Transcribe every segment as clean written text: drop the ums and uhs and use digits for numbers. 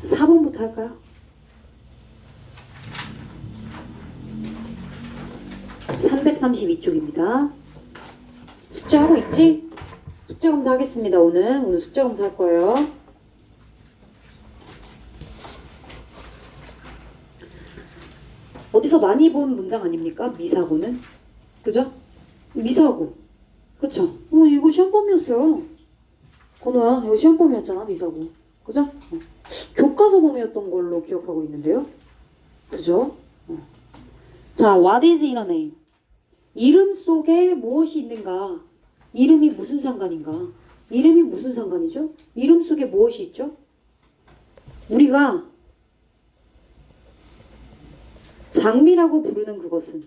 4번부터 할까요? 332쪽입니다. 숙제하고 있지? 숙제 검사 하겠습니다. 오늘 숙제 검사 할 거예요. 어디서 많이 본 문장 아닙니까? 미사고는. 그죠? 미사고. 그쵸? 이거 시험범위였어요. 건우야, 이거 시험범위였잖아, 미사고. 그죠? 교과서 범위였던 걸로 기억하고 있는데요. 그죠? 자, what is in a name? 이름 속에 무엇이 있는가? 이름이 무슨 상관인가? 이름이 무슨 상관이죠? 이름 속에 무엇이 있죠? 우리가 장미라고 부르는 그것은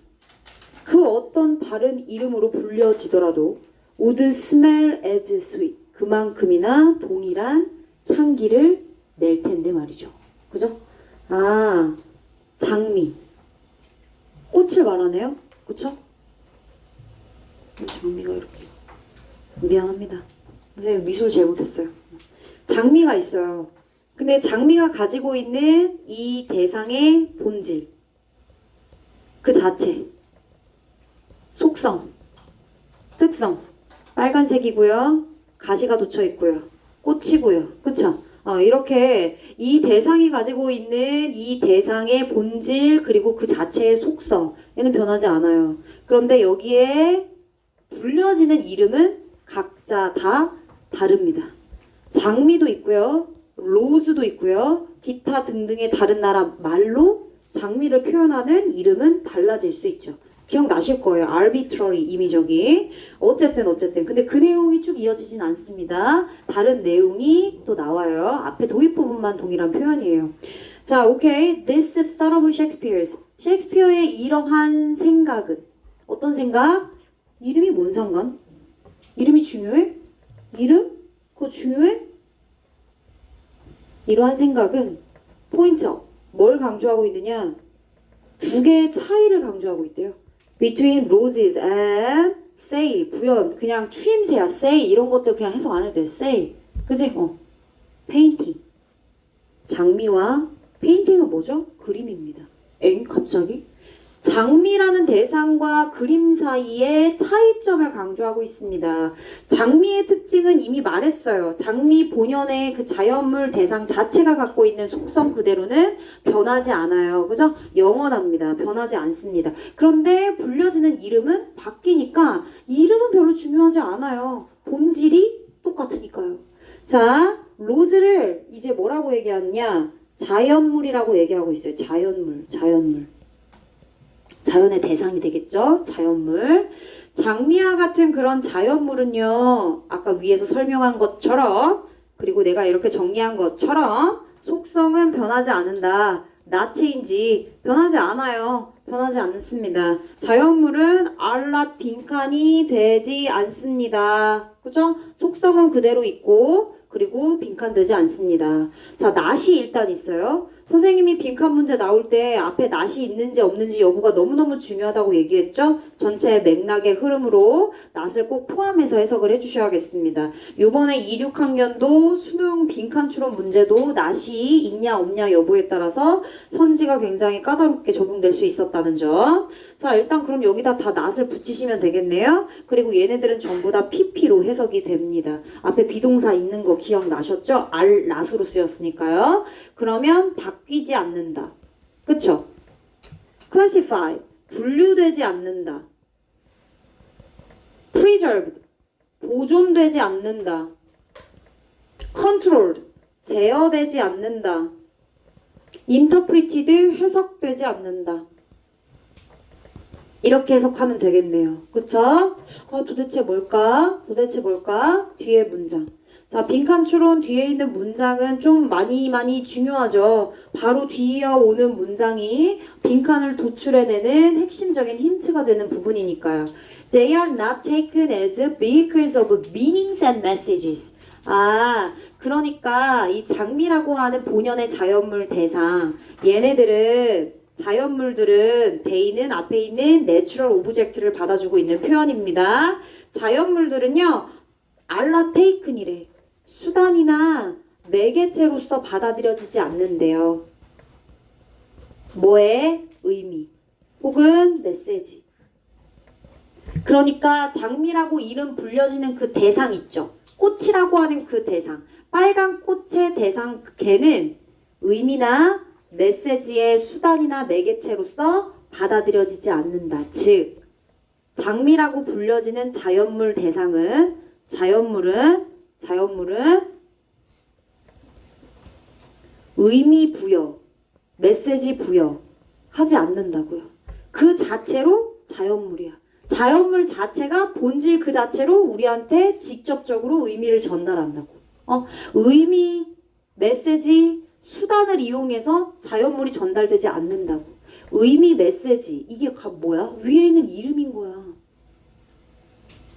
그 어떤 다른 이름으로 불려지더라도 would smell as sweet. 그만큼이나 동일한 향기를 낼 텐데 말이죠. 그죠? 아, 장미. 꽃을 말하네요. 그쵸? 장미가 이렇게. 미안합니다. 선생님 미술 잘못했어요. 장미가 있어요. 근데 장미가 가지고 있는 이 대상의 본질. 그 자체. 속성. 특성. 빨간색이고요. 가시가 돋쳐 있고요. 꽃이고요. 그쵸? 이렇게 이 대상이 가지고 있는 이 대상의 본질 그리고 그 자체의 속성 얘는 변하지 않아요. 그런데 여기에 불려지는 이름은 각자 다 다릅니다. 장미도 있고요. 로즈도 있고요. 기타 등등의 다른 나라 말로 장미를 표현하는 이름은 달라질 수 있죠. 기억나실 거예요. arbitrary, 임의적인. 어쨌든. 근데 그 내용이 쭉 이어지진 않습니다. 다른 내용이 또 나와요. 앞에 도입 부분만 동일한 표현이에요. 자, 오케이. This thought of Shakespeare's. 셰익스피어의 이러한 생각은 어떤 생각? 이름이 뭔 상관? 이름이 중요해? 이름? 그거 중요해? 이러한 생각은 포인트업. 뭘 강조하고 있느냐? 두 개의 차이를 강조하고 있대요. Between roses and say. 부연. 그냥 추임새야. say. 이런 것들 그냥 해석 안 해도 돼. say. 그치? painting. 장미와 페인팅은 뭐죠? 그림입니다. 갑자기? 장미라는 대상과 그림 사이의 차이점을 강조하고 있습니다. 장미의 특징은 이미 말했어요. 장미 본연의 그 자연물 대상 자체가 갖고 있는 속성 그대로는 변하지 않아요. 그죠? 영원합니다. 변하지 않습니다. 그런데 불려지는 이름은 바뀌니까 이름은 별로 중요하지 않아요. 본질이 똑같으니까요. 자, 로즈를 이제 뭐라고 얘기하느냐? 자연물이라고 얘기하고 있어요. 자연물. 자연의 대상이 되겠죠. 자연물. 장미와 같은 그런 자연물은요. 아까 위에서 설명한 것처럼 그리고 내가 이렇게 정리한 것처럼 속성은 변하지 않는다. not change. 변하지 않아요. 변하지 않습니다. 자연물은 알랏 빈칸이 되지 않습니다. 그죠? 속성은 그대로 있고 그리고 빈칸되지 않습니다. 자, not이 일단 있어요. 선생님이 빈칸 문제 나올 때 앞에 not이 있는지 없는지 여부가 너무너무 중요하다고 얘기했죠? 전체 맥락의 흐름으로 not을 꼭 포함해서 해석을 해주셔야겠습니다. 요번에 2, 6학년도 수능 빈칸 추론 문제도 not이 있냐 없냐 여부에 따라서 선지가 굉장히 까다롭게 적용될 수 있었다는 점. 자, 일단 그럼 여기다 다 not을 붙이시면 되겠네요. 그리고 얘네들은 전부 다 pp로 해석이 됩니다. 앞에 비동사 있는 거 기억나셨죠? not으로 쓰였으니까요. 그러면 바뀌지 않는다. 그쵸? classify, 분류되지 않는다. preserved, 보존되지 않는다. controlled, 제어되지 않는다. interpreted, 해석되지 않는다. 이렇게 해석하면 되겠네요. 그쵸? 도대체 뭘까? 뒤에 문장. 자, 빈칸 추론 뒤에 있는 문장은 좀 많이 중요하죠. 바로 뒤이어오는 문장이 빈칸을 도출해내는 핵심적인 힌트가 되는 부분이니까요. They are not taken as vehicles of meanings and messages. 그러니까 이 장미라고 하는 본연의 자연물 대상, 자연물들은 대의는 앞에 있는 내추럴 오브젝트를 받아주고 있는 표현입니다. 자연물들은요, 알라 테이큰이래. 수단이나 매개체로서 받아들여지지 않는데요. 뭐의 의미 혹은 메시지. 그러니까 장미라고 이름 불려지는 그 대상 있죠. 꽃이라고 하는 그 대상. 빨간 꽃의 대상 걔는 의미나 메시지의 수단이나 매개체로서 받아들여지지 않는다. 즉 장미라고 불려지는 자연물 대상은 자연물은 의미 부여, 메시지 부여 하지 않는다고요. 그 자체로 자연물이야. 자연물 자체가 본질 그 자체로 우리한테 직접적으로 의미를 전달한다고. 의미, 메시지, 수단을 이용해서 자연물이 전달되지 않는다고. 의미, 메시지 이게 뭐야? 위에 있는 이름인 거야.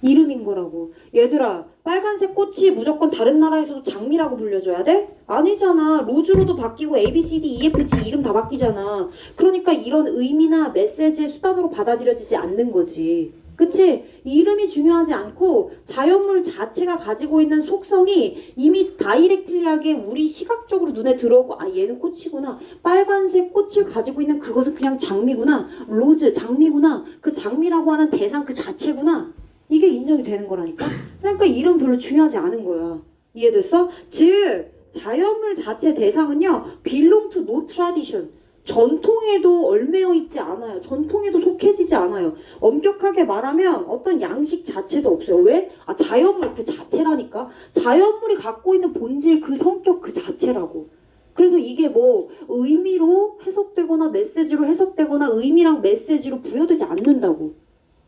이름인 거라고. 얘들아, 빨간색 꽃이 무조건 다른 나라에서도 장미라고 불려줘야 돼? 아니잖아. 로즈로도 바뀌고 A, B, C, D, E, F, G 이름 다 바뀌잖아. 그러니까 이런 의미나 메시지의 수단으로 받아들여지지 않는 거지. 그치? 이름이 중요하지 않고 자연물 자체가 가지고 있는 속성이 이미 다이렉트리하게 우리 시각적으로 눈에 들어오고 아 얘는 꽃이구나. 빨간색 꽃을 가지고 있는 그것은 그냥 장미구나. 로즈 장미구나. 그 장미라고 하는 대상 그 자체구나. 이게 인정이 되는 거라니까. 그러니까 이름 별로 중요하지 않은 거야. 이해됐어? 즉 자연물 자체 대상은요 belong to no tradition. 전통에도 얽매여 있지 않아요. 전통에도 속해지지 않아요. 엄격하게 말하면 어떤 양식 자체도 없어요. 왜? 자연물 그 자체라니까. 자연물이 갖고 있는 본질 그 성격 그 자체라고. 그래서 이게 뭐 의미로 해석되거나 메시지로 해석되거나 의미랑 메시지로 부여되지 않는다고.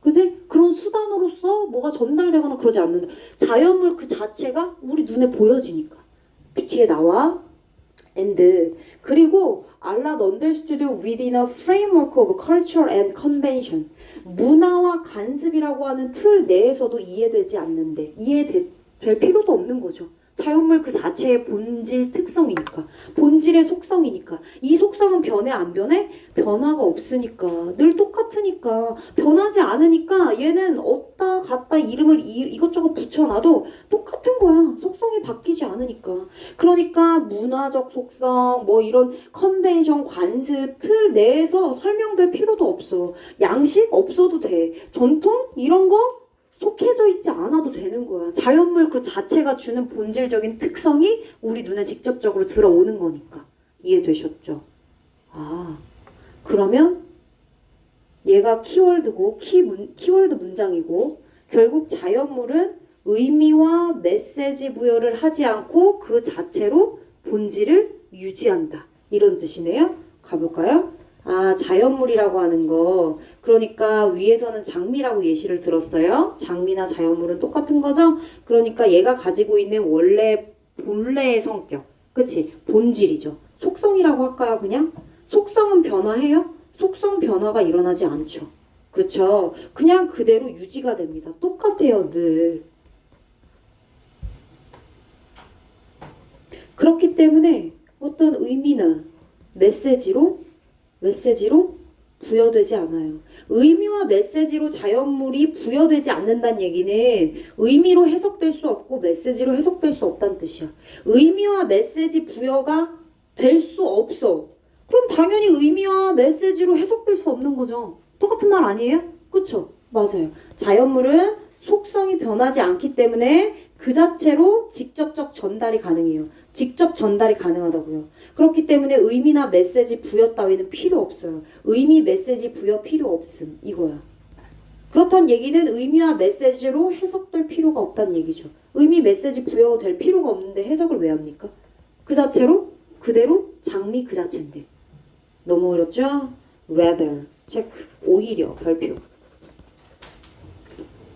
그지? 그런 수단으로서 뭐가 전달되거나 그러지 않는다. 자연물 그 자체가 우리 눈에 보여지니까. 그 뒤에 나와. and 그리고 are not understood within a framework of culture and convention. 문화와 관습이라고 하는 틀 내에서도 이해되지 않는데 이해될 필요도 없는 거죠. 자연물 그 자체의 본질 특성이니까. 본질의 속성이니까. 이 속성은 변해 안 변해? 변화가 없으니까. 늘 똑같으니까. 변하지 않으니까 얘는 얻다 갔다 이름을 이것저것 붙여놔도 똑같은 거야. 속성이 바뀌지 않으니까. 그러니까 문화적 속성 뭐 이런 컨벤션 관습 틀 내에서 설명될 필요도 없어. 양식 없어도 돼. 전통 이런 거 속해져 있지 않아도 되는 거야. 자연물 그 자체가 주는 본질적인 특성이 우리 눈에 직접적으로 들어오는 거니까. 이해되셨죠? 그러면 얘가 키워드고 키워드 문장이고 결국 자연물은 의미와 메시지 부여를 하지 않고 그 자체로 본질을 유지한다. 이런 뜻이네요. 가볼까요? 자연물이라고 하는 거. 그러니까 위에서는 장미라고 예시를 들었어요. 장미나 자연물은 똑같은 거죠? 그러니까 얘가 가지고 있는 본래의 성격. 그치? 본질이죠. 속성이라고 할까요, 그냥? 속성은 변화해요? 속성 변화가 일어나지 않죠. 그쵸? 그냥 그대로 유지가 됩니다. 똑같아요, 늘. 그렇기 때문에 어떤 의미나 메시지로 부여되지 않아요. 의미와 메시지로 자연물이 부여되지 않는다는 얘기는 의미로 해석될 수 없고 메시지로 해석될 수 없다는 뜻이야. 의미와 메시지 부여가 될 수 없어. 그럼 당연히 의미와 메시지로 해석될 수 없는 거죠. 똑같은 말 아니에요? 그쵸? 맞아요. 자연물은 속성이 변하지 않기 때문에 그 자체로 직접적 전달이 가능해요. 직접 전달이 가능하다고요. 그렇기 때문에 의미나 메시지 부여 따위는 필요 없어요. 의미, 메시지 부여 필요 없음. 이거야. 그렇다는 얘기는 의미와 메시지로 해석될 필요가 없다는 얘기죠. 의미, 메시지 부여될 필요가 없는데 해석을 왜 합니까? 그 자체로 그대로 장미 그 자체인데. 너무 어렵죠? rather, 체크, 오히려, 별표.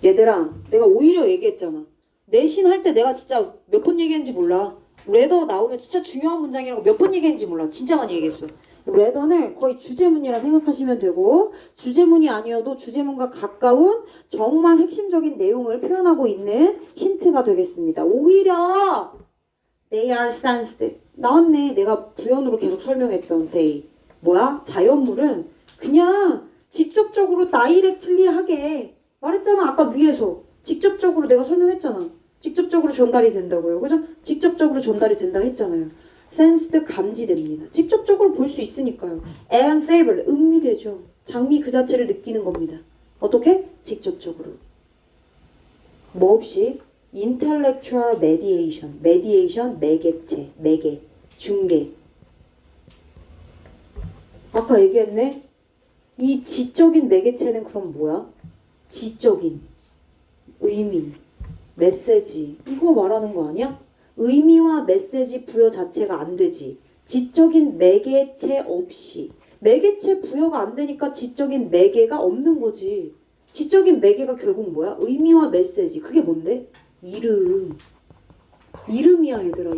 얘들아, 내가 오히려 얘기했잖아. 내신 할 때 내가 진짜 몇 번 얘기했는지 몰라. 레더 나오면 진짜 중요한 문장이라고 몇 번 얘기했는지 몰라. 진짜 많이 얘기했어. 레더는 거의 주제문이라 생각하시면 되고 주제문이 아니어도 주제문과 가까운 정말 핵심적인 내용을 표현하고 있는 힌트가 되겠습니다. 오히려 they are sensed. 나왔네. 내가 부연으로 계속 설명했던 they. 뭐야? 자연물은 그냥 직접적으로 다이렉틀리하게 말했잖아. 아까 위에서. 직접적으로 내가 설명했잖아. 직접적으로 전달이 된다고요. 그죠? 직접적으로 전달이 된다 했잖아요. sensed 감지됩니다. 직접적으로 볼 수 있으니까요. and savored 음미되죠. 장미 그 자체를 느끼는 겁니다. 어떻게? 직접적으로. 뭐 없이? intellectual mediation. mediation 매개체, 매개, 중개. 아까 얘기했네. 이 지적인 매개체는 그럼 뭐야? 지적인 의미, 메시지 이거 말하는 거 아니야? 의미와 메시지 부여 자체가 안 되지. 지적인 매개체 없이. 매개체 부여가 안 되니까 지적인 매개가 없는 거지. 지적인 매개가 결국 뭐야? 의미와 메시지. 그게 뭔데? 이름. 이름이야 얘들아.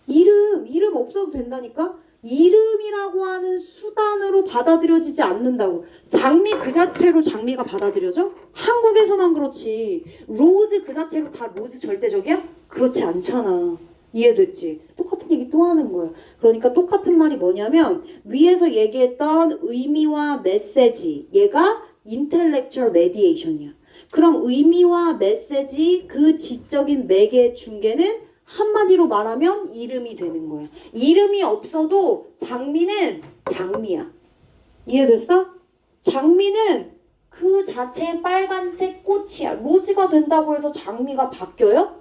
이름 없어도 된다니까? 이름이라고 하는 수단으로 받아들여지지 않는다고. 장미 그 자체로 장미가 받아들여져? 한국에서만 그렇지. 로즈 그 자체로 다 로즈 절대적이야? 그렇지 않잖아. 이해됐지? 똑같은 얘기 또 하는 거야. 그러니까 똑같은 말이 뭐냐면 위에서 얘기했던 의미와 메시지 얘가 intellectual mediation이야. 그럼 의미와 메시지 그 지적인 매개 중개는 한마디로 말하면 이름이 되는 거야. 이름이 없어도 장미는 장미야. 이해됐어? 장미는 그 자체의 빨간색 꽃이야. 로즈가 된다고 해서 장미가 바뀌어요?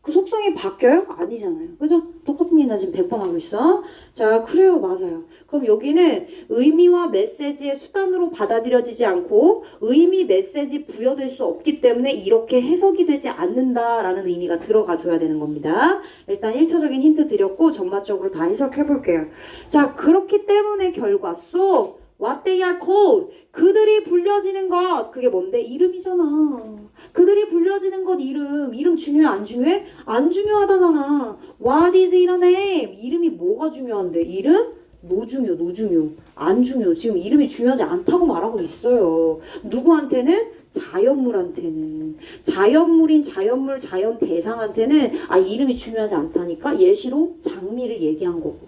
그 속성이 바뀌어요? 아니잖아요. 그죠? 똑같은 얘기 나 지금 100번 하고 있어. 자, 그래요. 맞아요. 그럼 여기는 의미와 메시지의 수단으로 받아들여지지 않고 의미, 메시지 부여될 수 없기 때문에 이렇게 해석이 되지 않는다라는 의미가 들어가 줘야 되는 겁니다. 일단 1차적인 힌트 드렸고 전반적으로 다 해석해 볼게요. 자, 그렇기 때문에 결과 속 What they are called. 그들이 불려지는 것. 그게 뭔데? 이름이잖아. 그들이 불려지는 것 이름 중요해 안 중요해? 안 중요하다잖아. What is in a name? 이름이 뭐가 중요한데? 이름? 노중요. 안 중요. 지금 이름이 중요하지 않다고 말하고 있어요. 누구한테는? 자연물한테는. 자연물인 자연물 자연 대상한테는 이름이 중요하지 않다니까 예시로 장미를 얘기한 거고.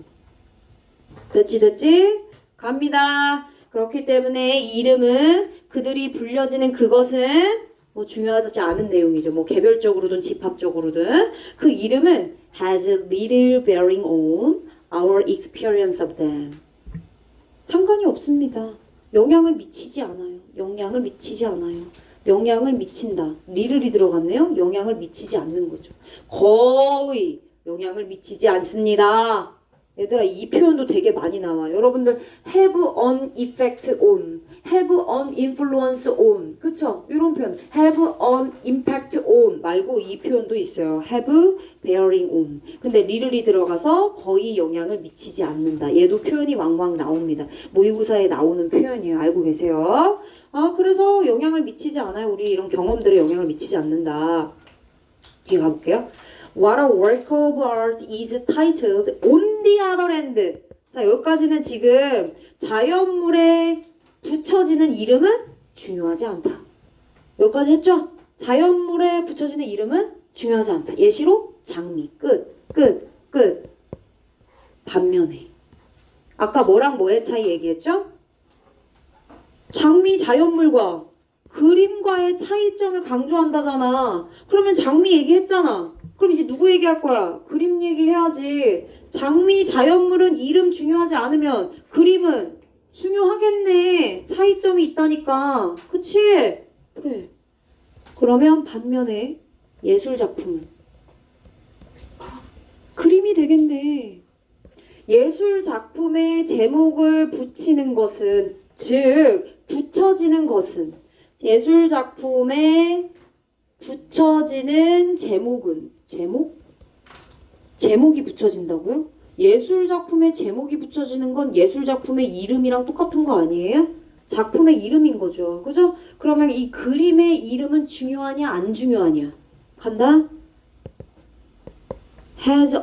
됐지? 갑니다. 그렇기 때문에 이름은 그들이 불려지는 그것은 뭐 중요하지 않은 내용이죠. 뭐 개별적으로든 집합적으로든 그 이름은 has little bearing on our experience of them. 상관이 없습니다. 영향을 미치지 않아요. 영향을 미친다. little이 들어갔네요. 영향을 미치지 않는 거죠. 거의 영향을 미치지 않습니다. 얘들아 이 표현도 되게 많이 나와. 여러분들 have an effect on, have an influence on, 그쵸? 이런 표현 have an impact on 말고 이 표현도 있어요. have bearing on. 근데 little이 들어가서 거의 영향을 미치지 않는다. 얘도 표현이 왕왕 나옵니다. 모의고사에 나오는 표현이에요. 알고 계세요? 그래서 영향을 미치지 않아요. 우리 이런 경험들에 영향을 미치지 않는다. 이렇게 가볼게요. What a work of art is titled on the other hand. 자, 여기까지는 지금 자연물에 붙여지는 이름은 중요하지 않다. 여기까지 했죠? 자연물에 붙여지는 이름은 중요하지 않다. 예시로 장미. 끝. 반면에 아까 뭐랑 뭐의 차이 얘기했죠? 장미 자연물과 그림과의 차이점을 강조한다잖아. 그러면 장미 얘기했잖아. 그럼 이제 누구 얘기할 거야? 그림 얘기해야지. 장미 자연물은 이름 중요하지 않으면 그림은 중요하겠네. 차이점이 있다니까. 그치? 그래. 그러면 반면에 예술작품은 그림이 되겠네. 예술작품에 제목을 붙이는 것은, 즉 붙여지는 것은, 예술작품에 붙여지는 제목은, 제목이 붙여진다고요? 예술작품에 제목이 붙여지는 건 예술작품의 이름이랑 똑같은 거 아니에요? 작품의 이름인 거죠. 그죠? 그러면 이 그림의 이름은 중요하냐 안 중요하냐? 간다. has a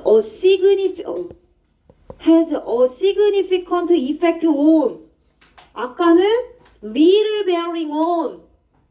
significant effect on. 아까는 little bearing on.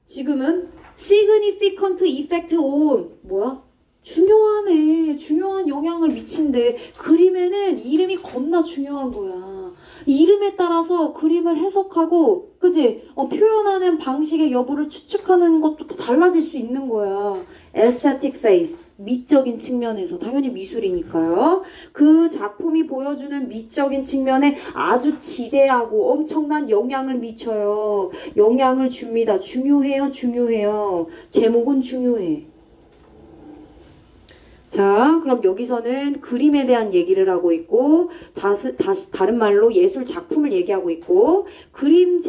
지금은 significant effect on. 뭐야? 중요하네. 중요한 영향을 미친대. 그림에는 이름이 겁나 중요한 거야. 이름에 따라서 그림을 해석하고, 그지? 표현하는 방식의 여부를 추측하는 것도 다 달라질 수 있는 거야. aesthetic face, 미적인 측면에서. 당연히 미술이니까요. 그 작품이 보여주는 미적인 측면에 아주 지대하고 엄청난 영향을 미쳐요. 영향을 줍니다. 중요해요, 중요해요. 제목은 중요해. 자, 그럼 여기서는 그림에 대한 얘기를 하고 있고, 다시 다른 말로 예술 작품을 얘기하고 있고, 그림의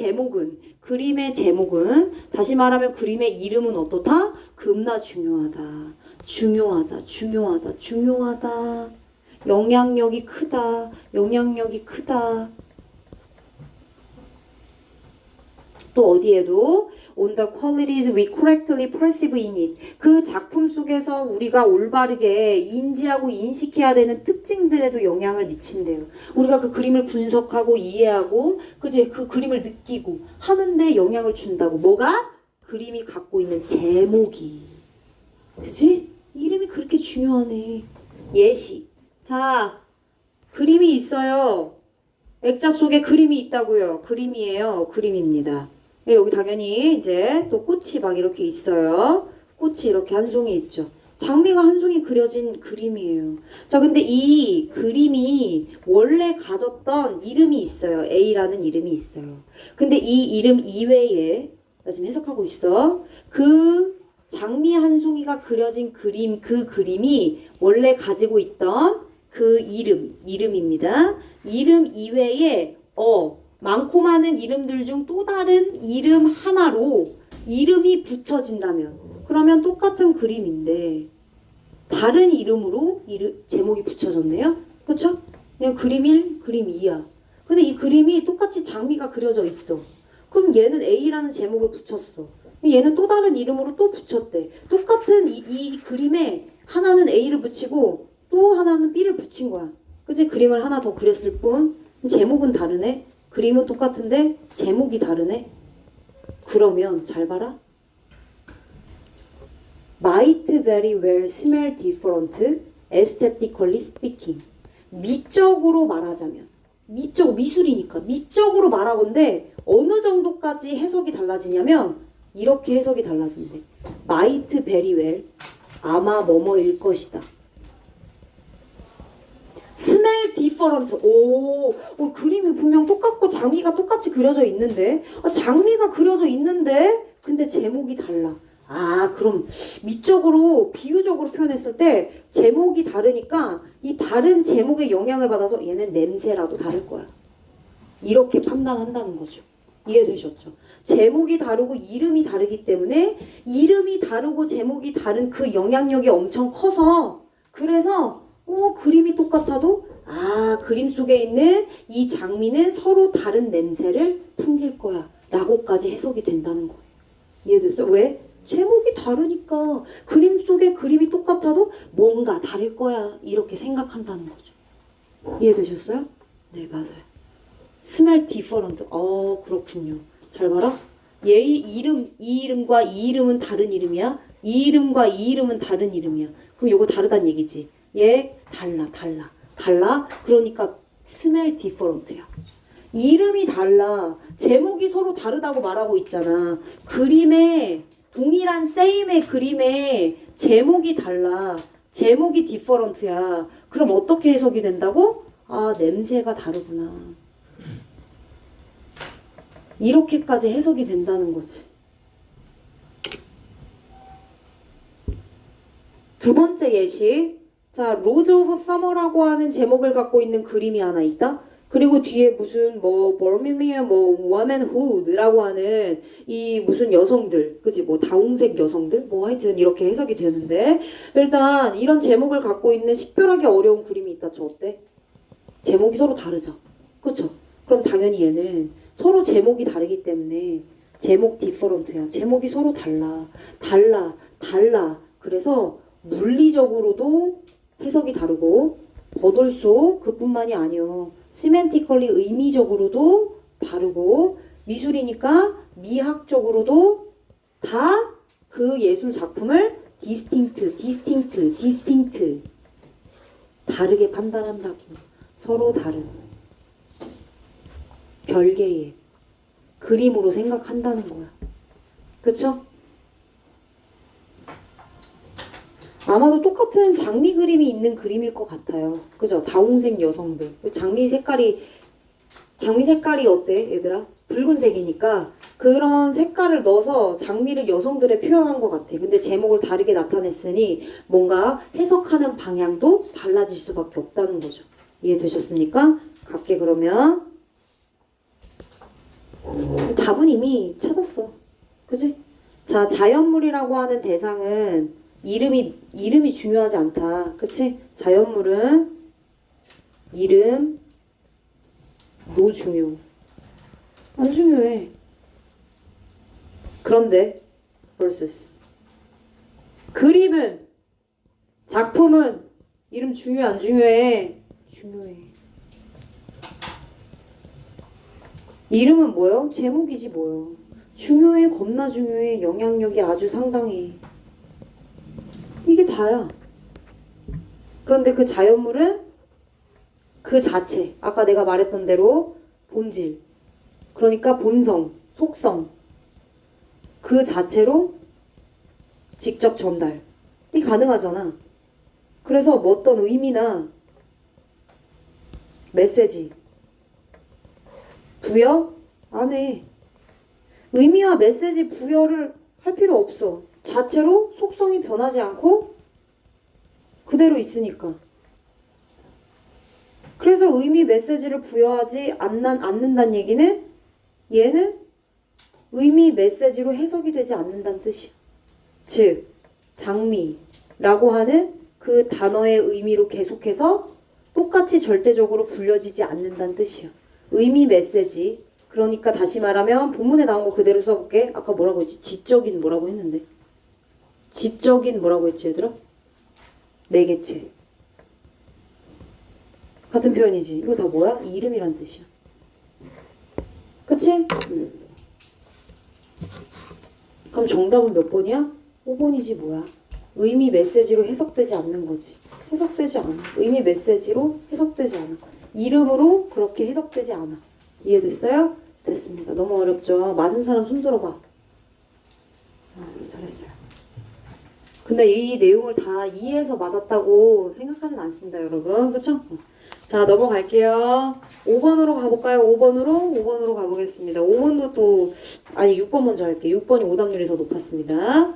제목은, 다시 말하면 그림의 이름은 어떻다? 겁나 중요하다. 중요하다, 중요하다, 중요하다. 영향력이 크다, 영향력이 크다. 또 어디에도 on the qualities we correctly perceive in it. 그 작품 속에서 우리가 올바르게 인지하고 인식해야 되는 특징들에도 영향을 미친대요. 우리가 그 그림을 분석하고 이해하고, 그지? 그 그림을 느끼고 하는데 영향을 준다고. 뭐가? 그림이 갖고 있는 제목이. 그지? 이름이 그렇게 중요하네. 예시. 자, 그림이 있어요. 액자 속에 그림이 있다고요. 그림이에요. 그림입니다. 여기 당연히 이제 또 꽃이 막 이렇게 있어요. 꽃이 이렇게 한 송이 있죠. 장미가 한 송이 그려진 그림이에요. 자, 근데 이 그림이 원래 가졌던 이름이 있어요. A라는 이름이 있어요. 근데 이 이름 이외에, 나 지금 해석하고 있어. 그 장미 한 송이가 그려진 그림, 그 그림이 원래 가지고 있던 그 이름입니다. 이름 이외에 많고 많은 이름들 중 또 다른 이름 하나로 이름이 붙여진다면, 그러면 똑같은 그림인데 다른 이름으로 제목이 붙여졌네요. 그쵸? 그냥 그림 1, 그림 2야. 근데 이 그림이 똑같이 장미가 그려져 있어. 그럼 얘는 A라는 제목을 붙였어. 얘는 또 다른 이름으로 또 붙였대. 똑같은 이 그림에 하나는 A를 붙이고 또 하나는 B를 붙인 거야. 그치? 그림을 하나 더 그렸을 뿐. 제목은 다르네. 그림은 똑같은데 제목이 다르네. 그러면 잘 봐라. Might very well smell different, aesthetically speaking. 미적으로 말하자면, 미술이니까 미적으로 말하건대 어느 정도까지 해석이 달라지냐면 이렇게 해석이 달라진대. Might very well, 아마 뭐뭐일 것이다. 스멜 디퍼런트. 그림이 분명 똑같고 장미가 똑같이 그려져 있는데, 장미가 그려져 있는데 근데 제목이 달라. 그럼 미적으로 비유적으로 표현했을 때 제목이 다르니까 이 다른 제목의 영향을 받아서 얘는 냄새라도 다를 거야. 이렇게 판단한다는 거죠. 이해되셨죠? 제목이 다르고 이름이 다르기 때문에 이름이 다르고 제목이 다른 그 영향력이 엄청 커서, 그래서 그림이 똑같아도 그림 속에 있는 이 장미는 서로 다른 냄새를 풍길 거야 라고까지 해석이 된다는 거예요. 이해됐어요? 왜? 제목이 다르니까 그림 속에 그림이 똑같아도 뭔가 다를 거야 이렇게 생각한다는 거죠. 이해되셨어요? 네, 맞아요. 스멜 디퍼런트. 그렇군요. 잘 봐라. 이 이름과 이 이름은 다른 이름이야. 이 이름과 이 이름은 다른 이름이야. 그럼 요거 다르단 얘기지. 얘 달라. 그러니까 스멜 디퍼런트야. 이름이 달라. 제목이 서로 다르다고 말하고 있잖아. 그림에 동일한 세임의 그림에 제목이 달라. 제목이 디퍼런트야. 그럼 어떻게 해석이 된다고? 냄새가 다르구나. 이렇게까지 해석이 된다는 거지. 두 번째 예시. 자, 로즈 오브 서머라고 하는 제목을 갖고 있는 그림이 하나 있다. 그리고 뒤에 무슨 버밀리언 워맨후드라고 하는 이 무슨 여성들, 그치? 다홍색 여성들, 하여튼 이렇게 해석이 되는데, 일단 이런 제목을 갖고 있는 식별하기 어려운 그림이 있다. 저 어때? 제목이 서로 다르죠. 그쵸? 그럼 당연히 얘는 서로 제목이 다르기 때문에 제목 디퍼런트야. 제목이 서로 달라. 그래서 물리적으로도 해석이 다르고, 버돌소 그뿐만이 아니요. 시멘티컬리 의미적으로도 다르고, 미술이니까 미학적으로도 다 그 예술 작품을 디스팅트 다르게 판단한다고. 서로 다른. 별개의 그림으로 생각한다는 거야. 그쵸? 아마도 똑같은 장미 그림이 있는 그림일 것 같아요. 그죠? 다홍색 여성들. 장미 색깔이 어때, 얘들아? 붉은색이니까 그런 색깔을 넣어서 장미를 여성들에 표현한 것 같아. 근데 제목을 다르게 나타냈으니 뭔가 해석하는 방향도 달라질 수밖에 없다는 거죠. 이해되셨습니까? 갈게 그러면. 답은 이미 찾았어. 그지? 자, 자연물이라고 하는 대상은 이름이 중요하지 않다. 그치? 자연물은 이름 노중요. 안 중요해. 그런데 versus 그림은 작품은 이름 중요해 안 중요해? 중요해. 이름은 뭐요? 제목이지 뭐요. 중요해, 겁나 중요해. 영향력이 아주 상당해. 이게 다야. 그런데 그 자연물은 그 자체, 아까 내가 말했던 대로 본질, 그러니까 본성, 속성, 그 자체로 직접 전달이 가능하잖아. 그래서 뭐 어떤 의미나 메시지 부여 안 해. 의미와 메시지 부여를 할 필요 없어. 자체로 속성이 변하지 않고 그대로 있으니까. 그래서 의미 메시지를 부여하지 않는다는 얘기는 얘는 의미 메시지로 해석이 되지 않는다는 뜻이야. 즉 장미라고 하는 그 단어의 의미로 계속해서 똑같이 절대적으로 불려지지 않는다는 뜻이야. 의미 메시지. 그러니까 다시 말하면 본문에 나온 거 그대로 써볼게. 아까 뭐라고 했지? 지적인 뭐라고 했는데? 지적인 뭐라고 했지 얘들아? 매개체. 같은 표현이지. 이거 다 뭐야? 이름이란 뜻이야. 그치? 그럼 정답은 몇 번이야? 5번이지 뭐야. 의미 메시지로 해석되지 않는 거지. 해석되지 않아. 의미 메시지로 해석되지 않아. 이름으로 그렇게 해석되지 않아. 이해됐어요? 됐습니다. 너무 어렵죠? 맞은 사람 손 들어봐. 잘했어요. 근데 이 내용을 다 이해해서 맞았다고 생각하진 않습니다, 여러분. 그쵸? 자, 넘어갈게요. 5번으로 가볼까요? 5번으로 가보겠습니다. 5번도 또, 아니, 6번 먼저 할게요. 6번이 오답률이 더 높았습니다.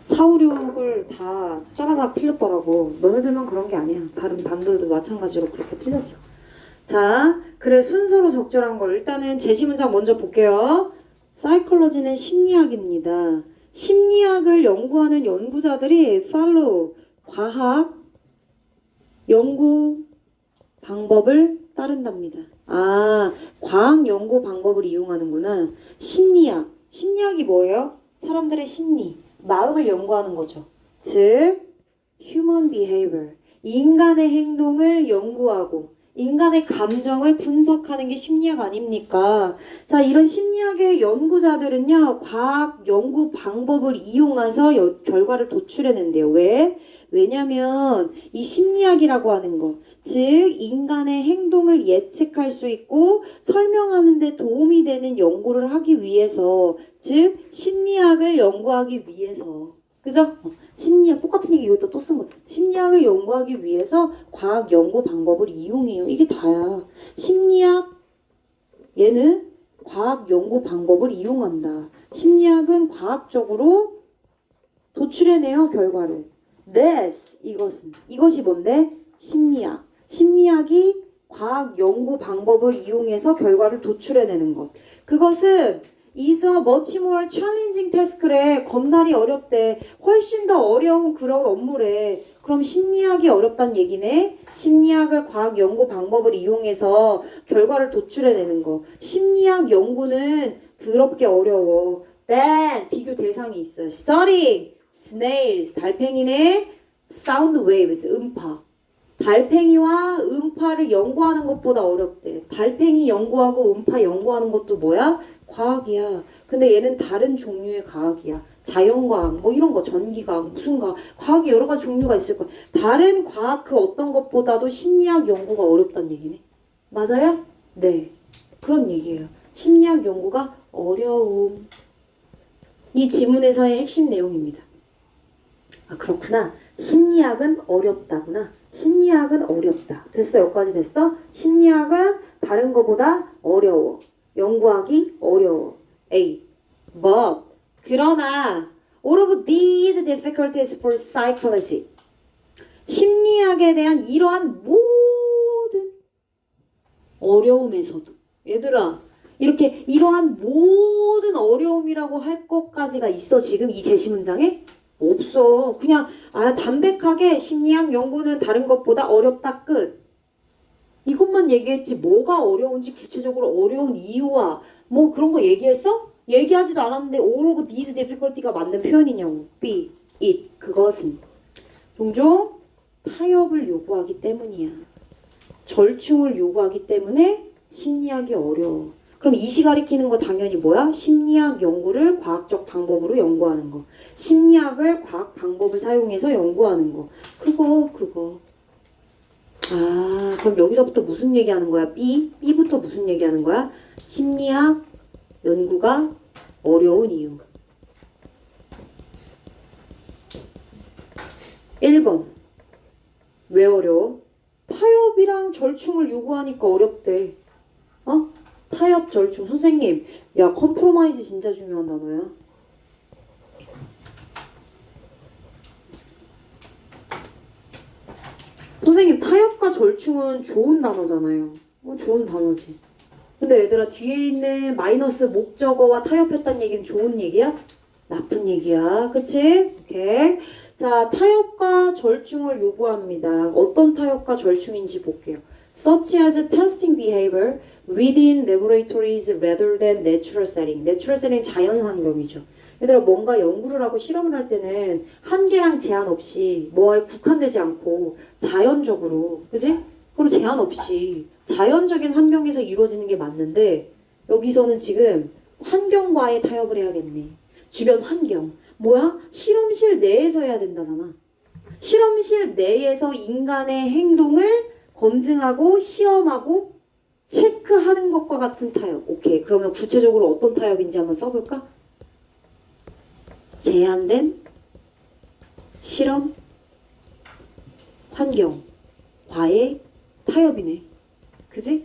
4, 5, 6을 다 짜라락 틀렸더라고. 너네들만 그런 게 아니야. 다른 반들도 마찬가지로 그렇게 틀렸어. 자, 그래 순서로 적절한 거. 일단은 제시 문장 먼저 볼게요. 사이콜로지는 심리학입니다. 심리학을 연구하는 연구자들이 follow, 과학, 연구 방법을 따른답니다. 아, 과학 연구 방법을 이용하는구나. 심리학. 심리학이 뭐예요? 사람들의 심리, 마음을 연구하는 거죠. 즉, human behavior. 인간의 행동을 연구하고 인간의 감정을 분석하는 게 심리학 아닙니까? 자, 이런 심리학의 연구자들은요, 과학 연구 방법을 이용해서 결과를 도출해낸대요. 왜? 왜냐면 이 심리학이라고 하는 거, 즉 인간의 행동을 예측할 수 있고 설명하는 데 도움이 되는 연구를 하기 위해서, 즉 심리학을 연구하기 위해서, 그죠? 심리학 똑같은 얘기 이것도 또 쓴 거. 심리학을 연구하기 위해서 과학 연구 방법을 이용해요. 이게 다야. 심리학 얘는 과학 연구 방법을 이용한다. 심리학은 과학적으로 도출해내요 결과를. This 이것이 뭔데? 심리학. 심리학이 과학 연구 방법을 이용해서 결과를 도출해내는 것. 그것은 is a much more challenging task래. 겁나리 어렵대. 훨씬 더 어려운 그런 업무래. 그럼 심리학이 어렵단 얘기네. 심리학을 과학 연구 방법을 이용해서 결과를 도출해내는 거. 심리학 연구는 더럽게 어려워. Then 비교 대상이 있어요. Studying snails, 달팽이네. Sound waves, 음파. 달팽이와 음파를 연구하는 것보다 어렵대. 달팽이 연구하고 음파 연구하는 것도 뭐야? 과학이야. 근데 얘는 다른 종류의 과학이야. 자연과학, 뭐 이런 거, 전기과학, 무슨 과학, 과학이 여러 가지 종류가 있을 거야. 다른 과학 그 어떤 것보다도 심리학 연구가 어렵다는 얘기네. 맞아요? 네, 그런 얘기예요. 심리학 연구가 어려움. 이 지문에서의 핵심 내용입니다. 아, 그렇구나. 심리학은 어렵다구나. 심리학은 어렵다. 됐어? 여기까지 됐어? 심리학은 다른 것보다 어려워. 연구하기 어려워. A. But 그러나 all of these difficulties for psychology 심리학에 대한 이러한 모든 어려움에서도 얘들아 이렇게 이러한 모든 어려움이라고 할 것까지가 있어 지금 이 제시문장에? 없어. 그냥 담백하게 심리학 연구는 다른 것보다 어렵다 끝. 이것만 얘기했지 뭐가 어려운지 구체적으로 어려운 이유와 뭐 그런 거 얘기했어? 얘기하지도 않았는데 all of these difficulty가 맞는 표현이냐고. B, it, 그것은 종종 타협을 요구하기 때문이야. 절충을 요구하기 때문에 심리학이 어려워. 그럼 이시 가리키는 거 당연히 뭐야? 심리학 연구를 과학적 방법으로 연구하는 거. 심리학을 과학 방법을 사용해서 연구하는 거. 그거. 아, 그럼 여기서부터 무슨 얘기하는 거야? B부터 무슨 얘기하는 거야? 심리학 연구가 어려운 이유. 1번. 왜 어려워? 타협이랑 절충을 요구하니까 어렵대. 타협, 절충. 선생님, 야, 컴프로마이즈 진짜 중요한 단어야. 선생님, 타협과 절충은 좋은 단어잖아요. 좋은 단어지. 근데 얘들아, 뒤에 있는 마이너스 목적어와 타협했다는 얘기는 좋은 얘기야? 나쁜 얘기야. 그치? 오케이. 자, 타협과 절충을 요구합니다. 어떤 타협과 절충인지 볼게요. Such as testing behavior within laboratories rather than natural setting. Natural setting 자연 환경이죠. 얘들아 뭔가 연구를 하고 실험을 할 때는 한계랑 제한 없이 뭐에 국한되지 않고 자연적으로, 그지? 그리고 제한 없이 자연적인 환경에서 이루어지는 게 맞는데 여기서는 지금 환경과의 타협을 해야겠네. 주변 환경. 뭐야? 실험실 내에서 해야 된다잖아. 실험실 내에서 인간의 행동을 검증하고 시험하고 체크하는 것과 같은 타협. 오케이. 그러면 구체적으로 어떤 타협인지 한번 써볼까? 제한된 실험 환경과의 타협이네. 그지?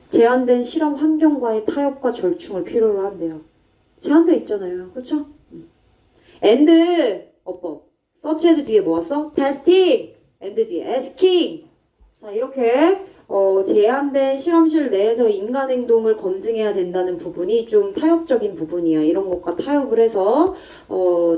제한된 실험 환경과의 타협과 절충을 필요로 한대요. 제한돼 있잖아요. 그렇죠? and 어법. such as 뒤에 뭐 왔어? testing and 뒤에 asking. 자, 이렇게 제한된 실험실 내에서 인간 행동을 검증해야 된다는 부분이 좀 타협적인 부분이야. 이런 것과 타협을 해서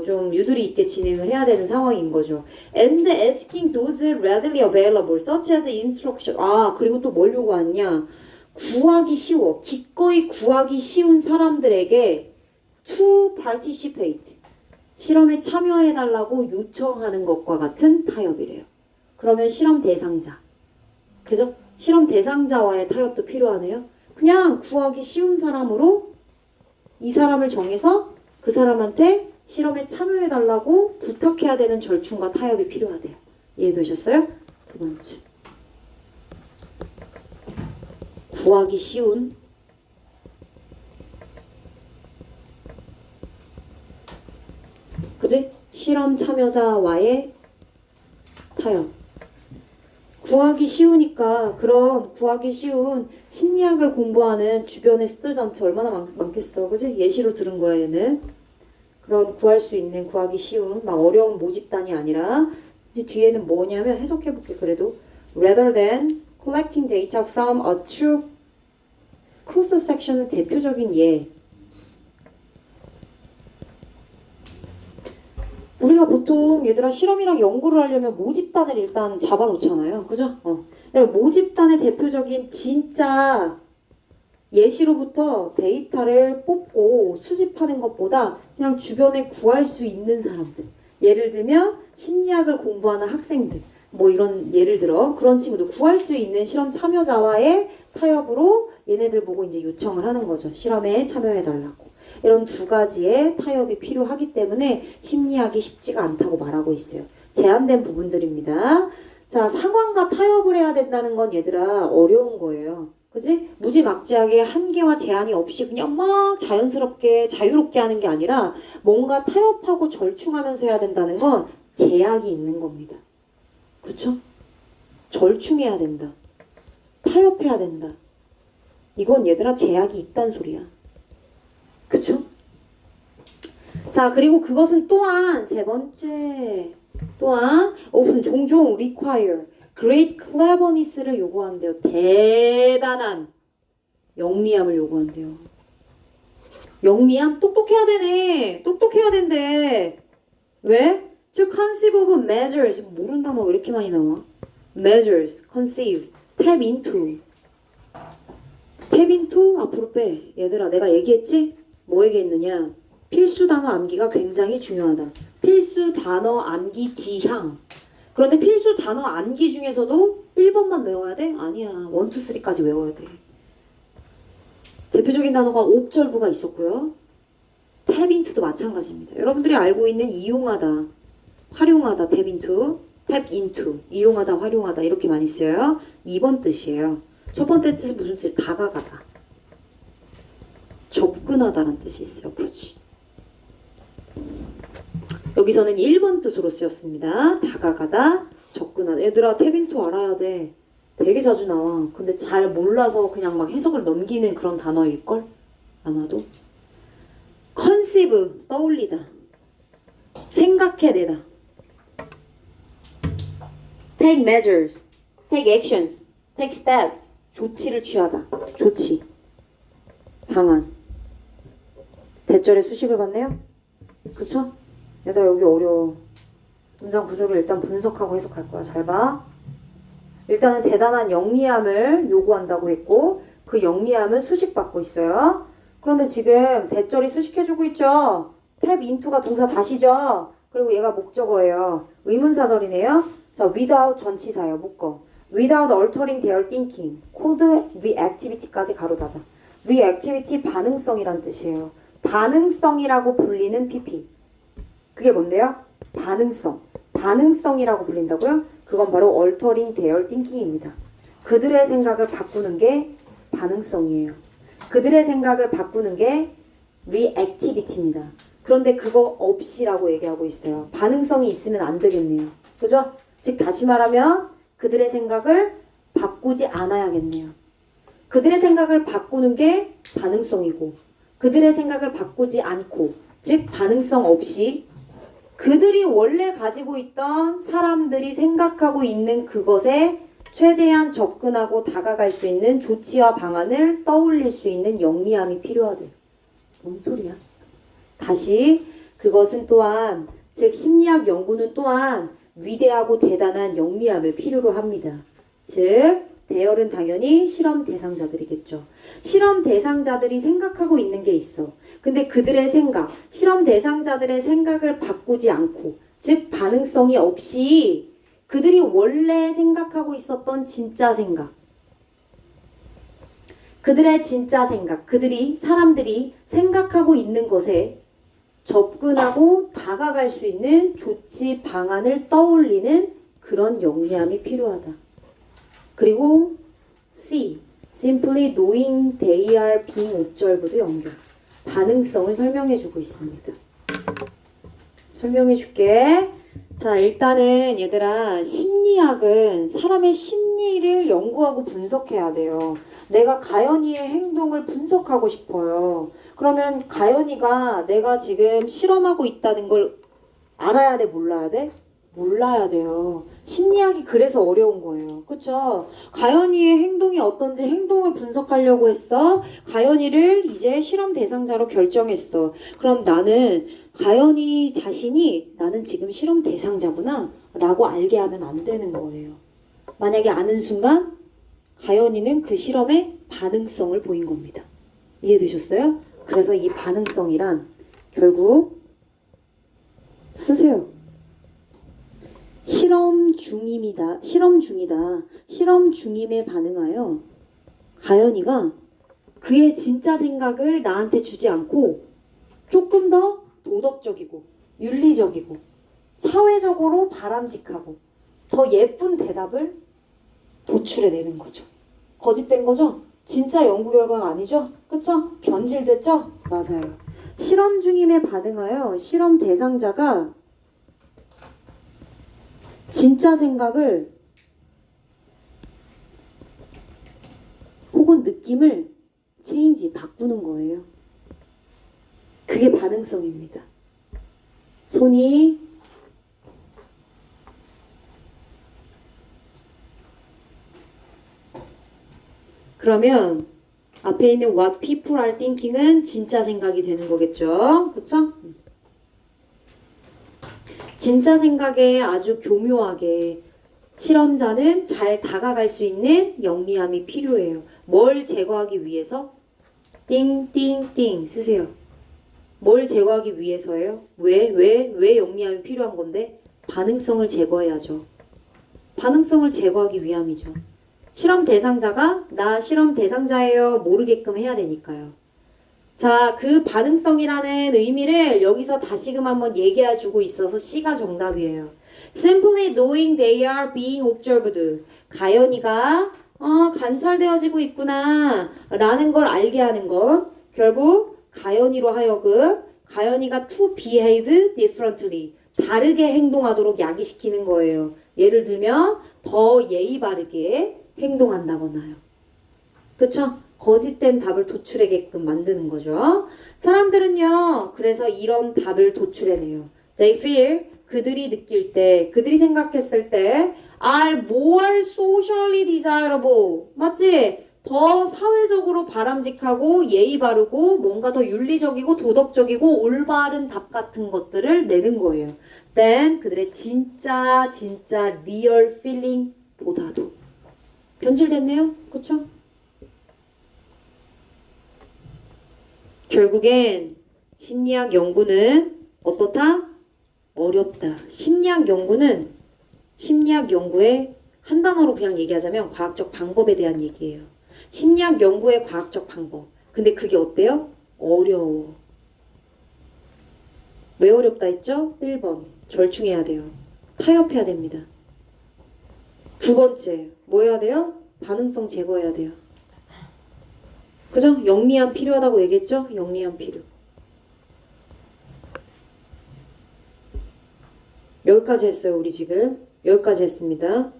좀 유두리 있게 진행을 해야 되는 상황인 거죠. And asking those readily available such as instruction. 아, 그리고 또 뭘 요구하냐? 구하기 쉬워. 기꺼이 구하기 쉬운 사람들에게 to participate. 실험에 참여해달라고 요청하는 것과 같은 타협이래요. 그러면 실험 대상자. 그죠? 실험 대상자와의 타협도 필요하네요. 그냥 구하기 쉬운 사람으로 이 사람을 정해서 그 사람한테 실험에 참여해달라고 부탁해야 되는 절충과 타협이 필요하대요. 이해되셨어요? 두 번째. 구하기 쉬운 그지? 실험 참여자와의 타협. 구하기 쉬우니까 그런 구하기 쉬운 심리학을 공부하는 주변의 스튜던트 얼마나 많겠어. 그지? 예시로 들은 거야 얘는. 그런 구할 수 있는 구하기 쉬운 막 어려운 모집단이 아니라 이제 뒤에는 뭐냐면 해석해볼게. 그래도 rather than collecting data from a true cross section은 대표적인 예. 우리가 보통 얘들아 실험이랑 연구를 하려면 모집단을 일단 잡아놓잖아요. 그죠? 모집단의 대표적인 진짜 예시로부터 데이터를 뽑고 수집하는 것보다 그냥 주변에 구할 수 있는 사람들. 예를 들면 심리학을 공부하는 학생들. 뭐 이런 예를 들어 그런 친구들 구할 수 있는 실험 참여자와의 타협으로 얘네들 보고 이제 요청을 하는 거죠. 실험에 참여해달라고. 이런 두 가지의 타협이 필요하기 때문에 심리학이 쉽지가 않다고 말하고 있어요. 제한된 부분들입니다. 자, 상황과 타협을 해야 된다는 건 얘들아 어려운 거예요. 그지? 무지막지하게 한계와 제한이 없이 그냥 막 자연스럽게 자유롭게 하는 게 아니라 뭔가 타협하고 절충하면서 해야 된다는 건 제약이 있는 겁니다. 그쵸? 절충해야 된다. 타협해야 된다. 이건 얘들아 제약이 있단 소리야. 그쵸? 자, 그리고 그것은 또한 세 번째 또한 often 종종 require great cleverness를 요구한대요. 대단한 영리함을 요구한대요. 영리함? 똑똑해야 되네. 똑똑해야 된대. 왜? To conceive of measures. 모르는 단어 왜 이렇게 많이 나와? measures, conceive, tap into. tap into? 앞으로 빼. 얘들아 내가 얘기했지? 뭐 얘기했느냐? 필수 단어 암기가 굉장히 중요하다. 필수 단어 암기 지향. 그런데 필수 단어 암기 중에서도 1번만 외워야 돼? 아니야. 1, 2, 3까지 외워야 돼. 대표적인 단어가 옵절부가 있었고요. tap into도 마찬가지입니다. 여러분들이 알고 있는 이용하다, 활용하다, tap into, tap into, 이용하다, 활용하다 이렇게 많이 쓰여요. 2번 뜻이에요. 첫 번째 뜻은 무슨 뜻이? 다가가다. 접근하다라는 뜻이 있어요. 그렇지. 여기서는 1번 뜻으로 쓰였습니다. 다가가다, 접근하다. 얘들아 tap into 알아야 돼. 되게 자주 나와. 근데 잘 몰라서 그냥 막 해석을 넘기는 그런 단어일걸? 아마도. conceive, 떠올리다. 생각해내다. take measures, take actions, take steps. 조치를 취하다. 조치. 방안. 대절의 수식을 봤네요? 그쵸? 얘들아 여기 어려워. 문장 구조를 일단 분석하고 해석할 거야. 잘 봐. 일단은 대단한 영리함을 요구한다고 했고 그 영리함은 수식받고 있어요. 그런데 지금 대절이 수식해주고 있죠. tap into가 동사 다시죠. 그리고 얘가 목적어예요. 의문사절이네요. 자, without 전치사예요. 묶어. without altering their thinking. could reactivity까지 가로 닫아. reactivity 반응성이란 뜻이에요. 반응성이라고 불리는 PP. 그게 뭔데요? 반응성. 반응성이라고 불린다고요? 그건 바로 altering their thinking입니다. 그들의 생각을 바꾸는 게 반응성이에요. 그들의 생각을 바꾸는 게 reactivity입니다. 그런데 그거 없이라고 얘기하고 있어요. 반응성이 있으면 안 되겠네요. 그죠? 즉 다시 말하면 그들의 생각을 바꾸지 않아야겠네요. 그들의 생각을 바꾸는 게 반응성이고 그들의 생각을 바꾸지 않고 즉 반응성 없이 그들이 원래 가지고 있던 사람들이 생각하고 있는 그것에 최대한 접근하고 다가갈 수 있는 조치와 방안을 떠올릴 수 있는 영리함이 필요하대요. 뭔 소리야? 다시 그것은 또한 즉 심리학 연구는 또한 위대하고 대단한 영리함을 필요로 합니다. 즉 대열은 당연히 실험 대상자들이겠죠. 실험 대상자들이 생각하고 있는 게 있어. 근데 그들의 생각, 실험 대상자들의 생각을 바꾸지 않고 즉 반응성이 없이 그들이 원래 생각하고 있었던 진짜 생각 그들의 진짜 생각, 사람들이 생각하고 있는 것에 접근하고 다가갈 수 있는 조치 방안을 떠올리는 그런 영리함이 필요하다. 그리고 C, simply knowing they are being observed도 연결. 반응성을 설명해주고 있습니다. 설명해줄게. 자, 일단은 얘들아 심리학은 사람의 심리를 연구하고 분석해야 돼요. 내가 가연이의 행동을 분석하고 싶어요. 그러면 가연이가 내가 지금 실험하고 있다는 걸 알아야 돼, 몰라야 돼? 몰라야 돼요. 심리학이 그래서 어려운 거예요. 그쵸? 가연이의 행동이 어떤지 행동을 분석하려고 했어. 가연이를 이제 실험 대상자로 결정했어. 그럼 나는 가연이 자신이 나는 지금 실험 대상자구나 라고 알게 하면 안 되는 거예요. 만약에 아는 순간 가연이는 그 실험에 반응성을 보인 겁니다. 이해되셨어요? 그래서 이 반응성이란 결국 쓰세요. 실험 중이다. 실험 중임에 반응하여 가연이가 그의 진짜 생각을 나한테 주지 않고 조금 더 도덕적이고 윤리적이고 사회적으로 바람직하고 더 예쁜 대답을 도출해내는 거죠. 거짓된 거죠? 진짜 연구 결과가 아니죠? 그쵸? 변질됐죠? 맞아요. 실험 중임에 반응하여 실험 대상자가 진짜 생각을 혹은 느낌을 바꾸는 거예요. 그게 반응성입니다. 손이 그러면 앞에 있는 what people are thinking은 진짜 생각이 되는 거겠죠. 그쵸? 진짜 생각에 아주 교묘하게 실험자는 잘 다가갈 수 있는 영리함이 필요해요. 뭘 제거하기 위해서? 띵띵띵 쓰세요. 뭘 제거하기 위해서예요? 왜 영리함이 필요한 건데? 반응성을 제거해야죠. 반응성을 제거하기 위함이죠. 실험 대상자가 나 실험 대상자예요 모르게끔 해야 되니까요. 자, 그 반응성이라는 의미를 여기서 다시금 한번 얘기해주고 있어서 C가 정답이에요. Simply knowing they are being observed. 가연이가 관찰되어지고 있구나 라는 걸 알게 하는 것. 결국 가연이로 하여금 가연이가 to behave differently. 다르게 행동하도록 야기시키는 거예요. 예를 들면 더 예의 바르게 행동한다거나요. 그쵸? 거짓된 답을 도출하게끔 만드는 거죠. 사람들은요, 그래서 이런 답을 도출해내요. They feel, 그들이 느낄 때, 그들이 생각했을 때 are more socially desirable. 맞지? 더 사회적으로 바람직하고 예의 바르고 뭔가 더 윤리적이고 도덕적이고 올바른 답 같은 것들을 내는 거예요. Then 그들의 진짜 real feeling 보다도 변질됐네요. 그쵸? 결국엔 심리학 연구는 어떻다? 어렵다. 심리학 연구의 한 단어로 그냥 얘기하자면 과학적 방법에 대한 얘기예요. 심리학 연구의 과학적 방법. 근데 그게 어때요? 어려워. 왜 어렵다 했죠? 1번. 절충해야 돼요. 타협해야 됩니다. 두 번째. 뭐 해야 돼요? 반응성 제거해야 돼요. 그죠? 영리함 필요하다고 얘기했죠? 영리함 필요. 여기까지 했어요. 우리 지금. 여기까지 했습니다.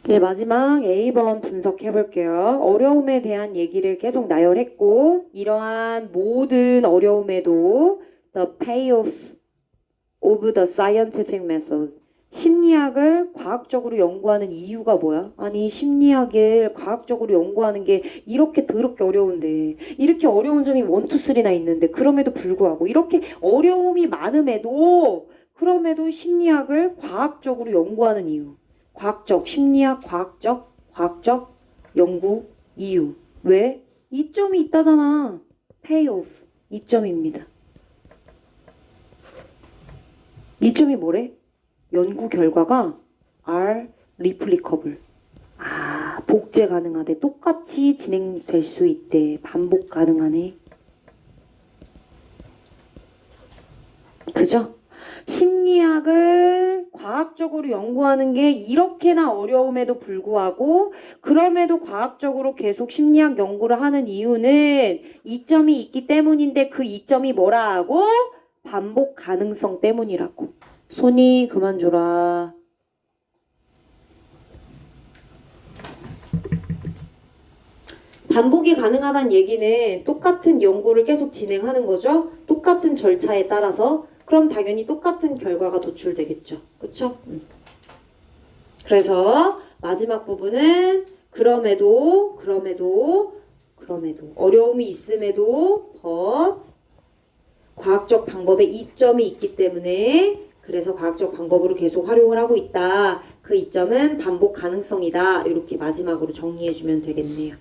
이제 마지막 A번 분석해 볼게요. 어려움에 대한 얘기를 계속 나열했고 이러한 모든 어려움에도 the payoff of the scientific method. 심리학을 과학적으로 연구하는 이유가 뭐야? 아니 심리학을 과학적으로 연구하는 게 이렇게 더럽게 어려운데 이렇게 어려운 점이 1, 2, 3나 있는데 그럼에도 불구하고 이렇게 어려움이 많음에도 그럼에도 심리학을 과학적으로 연구하는 이유. 과학적, 심리학 과학적 연구 이유. 왜? 이점이 있다잖아. payoff. 이점입니다. 이점이 뭐래? 연구 결과가 are replicable. 복제 가능하대. 똑같이 진행될 수 있대. 반복 가능하네. 그죠? 심리학을 과학적으로 연구하는 게 이렇게나 어려움에도 불구하고 그럼에도 과학적으로 계속 심리학 연구를 하는 이유는 이점이 있기 때문인데 그 이점이 뭐라고? 반복 가능성 때문이라고. 손이 그만 줘라. 반복이 가능하다는 얘기는 똑같은 연구를 계속 진행하는 거죠. 똑같은 절차에 따라서. 그럼 당연히 똑같은 결과가 도출되겠죠. 그쵸? 그래서 마지막 부분은 그럼에도 어려움이 있음에도 과학적 방법에 이점이 있기 때문에 그래서 과학적 방법으로 계속 활용을 하고 있다. 그 이점은 반복 가능성이다. 이렇게 마지막으로 정리해주면 되겠네요.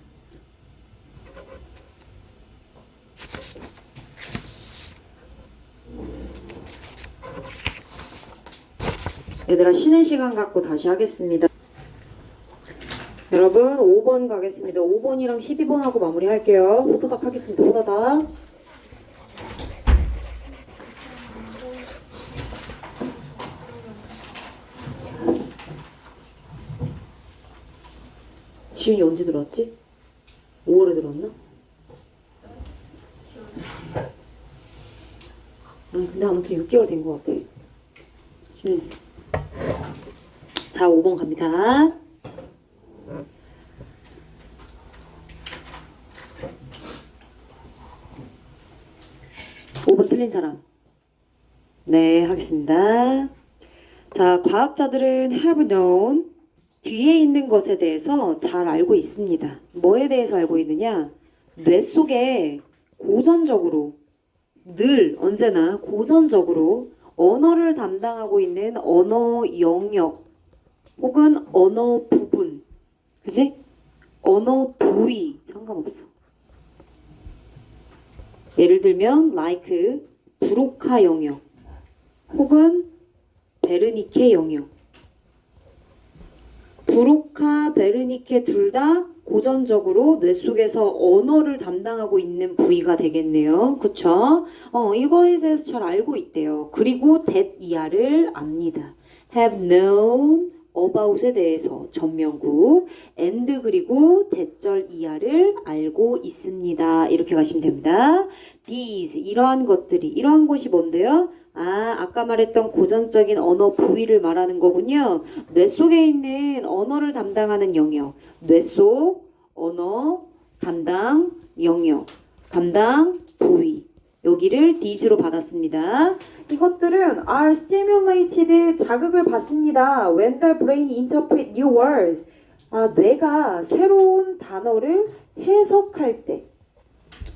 얘들아 쉬는 시간 갖고 다시 하겠습니다. 여러분 5번 가겠습니다. 5번이랑 12번하고 마무리할게요. 후다닥 하겠습니다. 후다닥. 지윤이 언제 들어왔지? 5월에 들어왔나? 근데 아무튼 6개월 된 것 같아. 자, 5번 갑니다. 틀린 사람. 네, 하겠습니다. 자, 과학자들은 have known 뒤에 있는 것에 대해서 잘 알고 있습니다. 뭐에 대해서 알고 있느냐? 뇌 속에 고전적으로 늘 언제나 고전적으로 언어를 담당하고 있는 언어 영역 혹은 언어 부분, 그지? 언어 부위 상관없어. 예를 들면 like 브로카 영역 혹은 베르니케 영역. 브로카, 베르니케 둘 다 고전적으로 뇌 속에서 언어를 담당하고 있는 부위가 되겠네요. 그쵸? 이거에 대해서 잘 알고 있대요. 그리고 that 이하를 압니다. have known about에 대해서 전명구 and 그리고 대절 이하를 알고 있습니다. 이렇게 가시면 됩니다. these 이러한 것들이 이러한 것이 뭔데요? 아까 말했던 고전적인 언어 부위를 말하는 거군요. 뇌 속에 있는 언어를 담당하는 영역, 뇌 속 언어 담당 영역, 담당 부위 여기를 these로 받았습니다. 이것들은 are stimulated 자극을 받습니다. When the brain interpret new words 뇌가 새로운 단어를 해석할 때,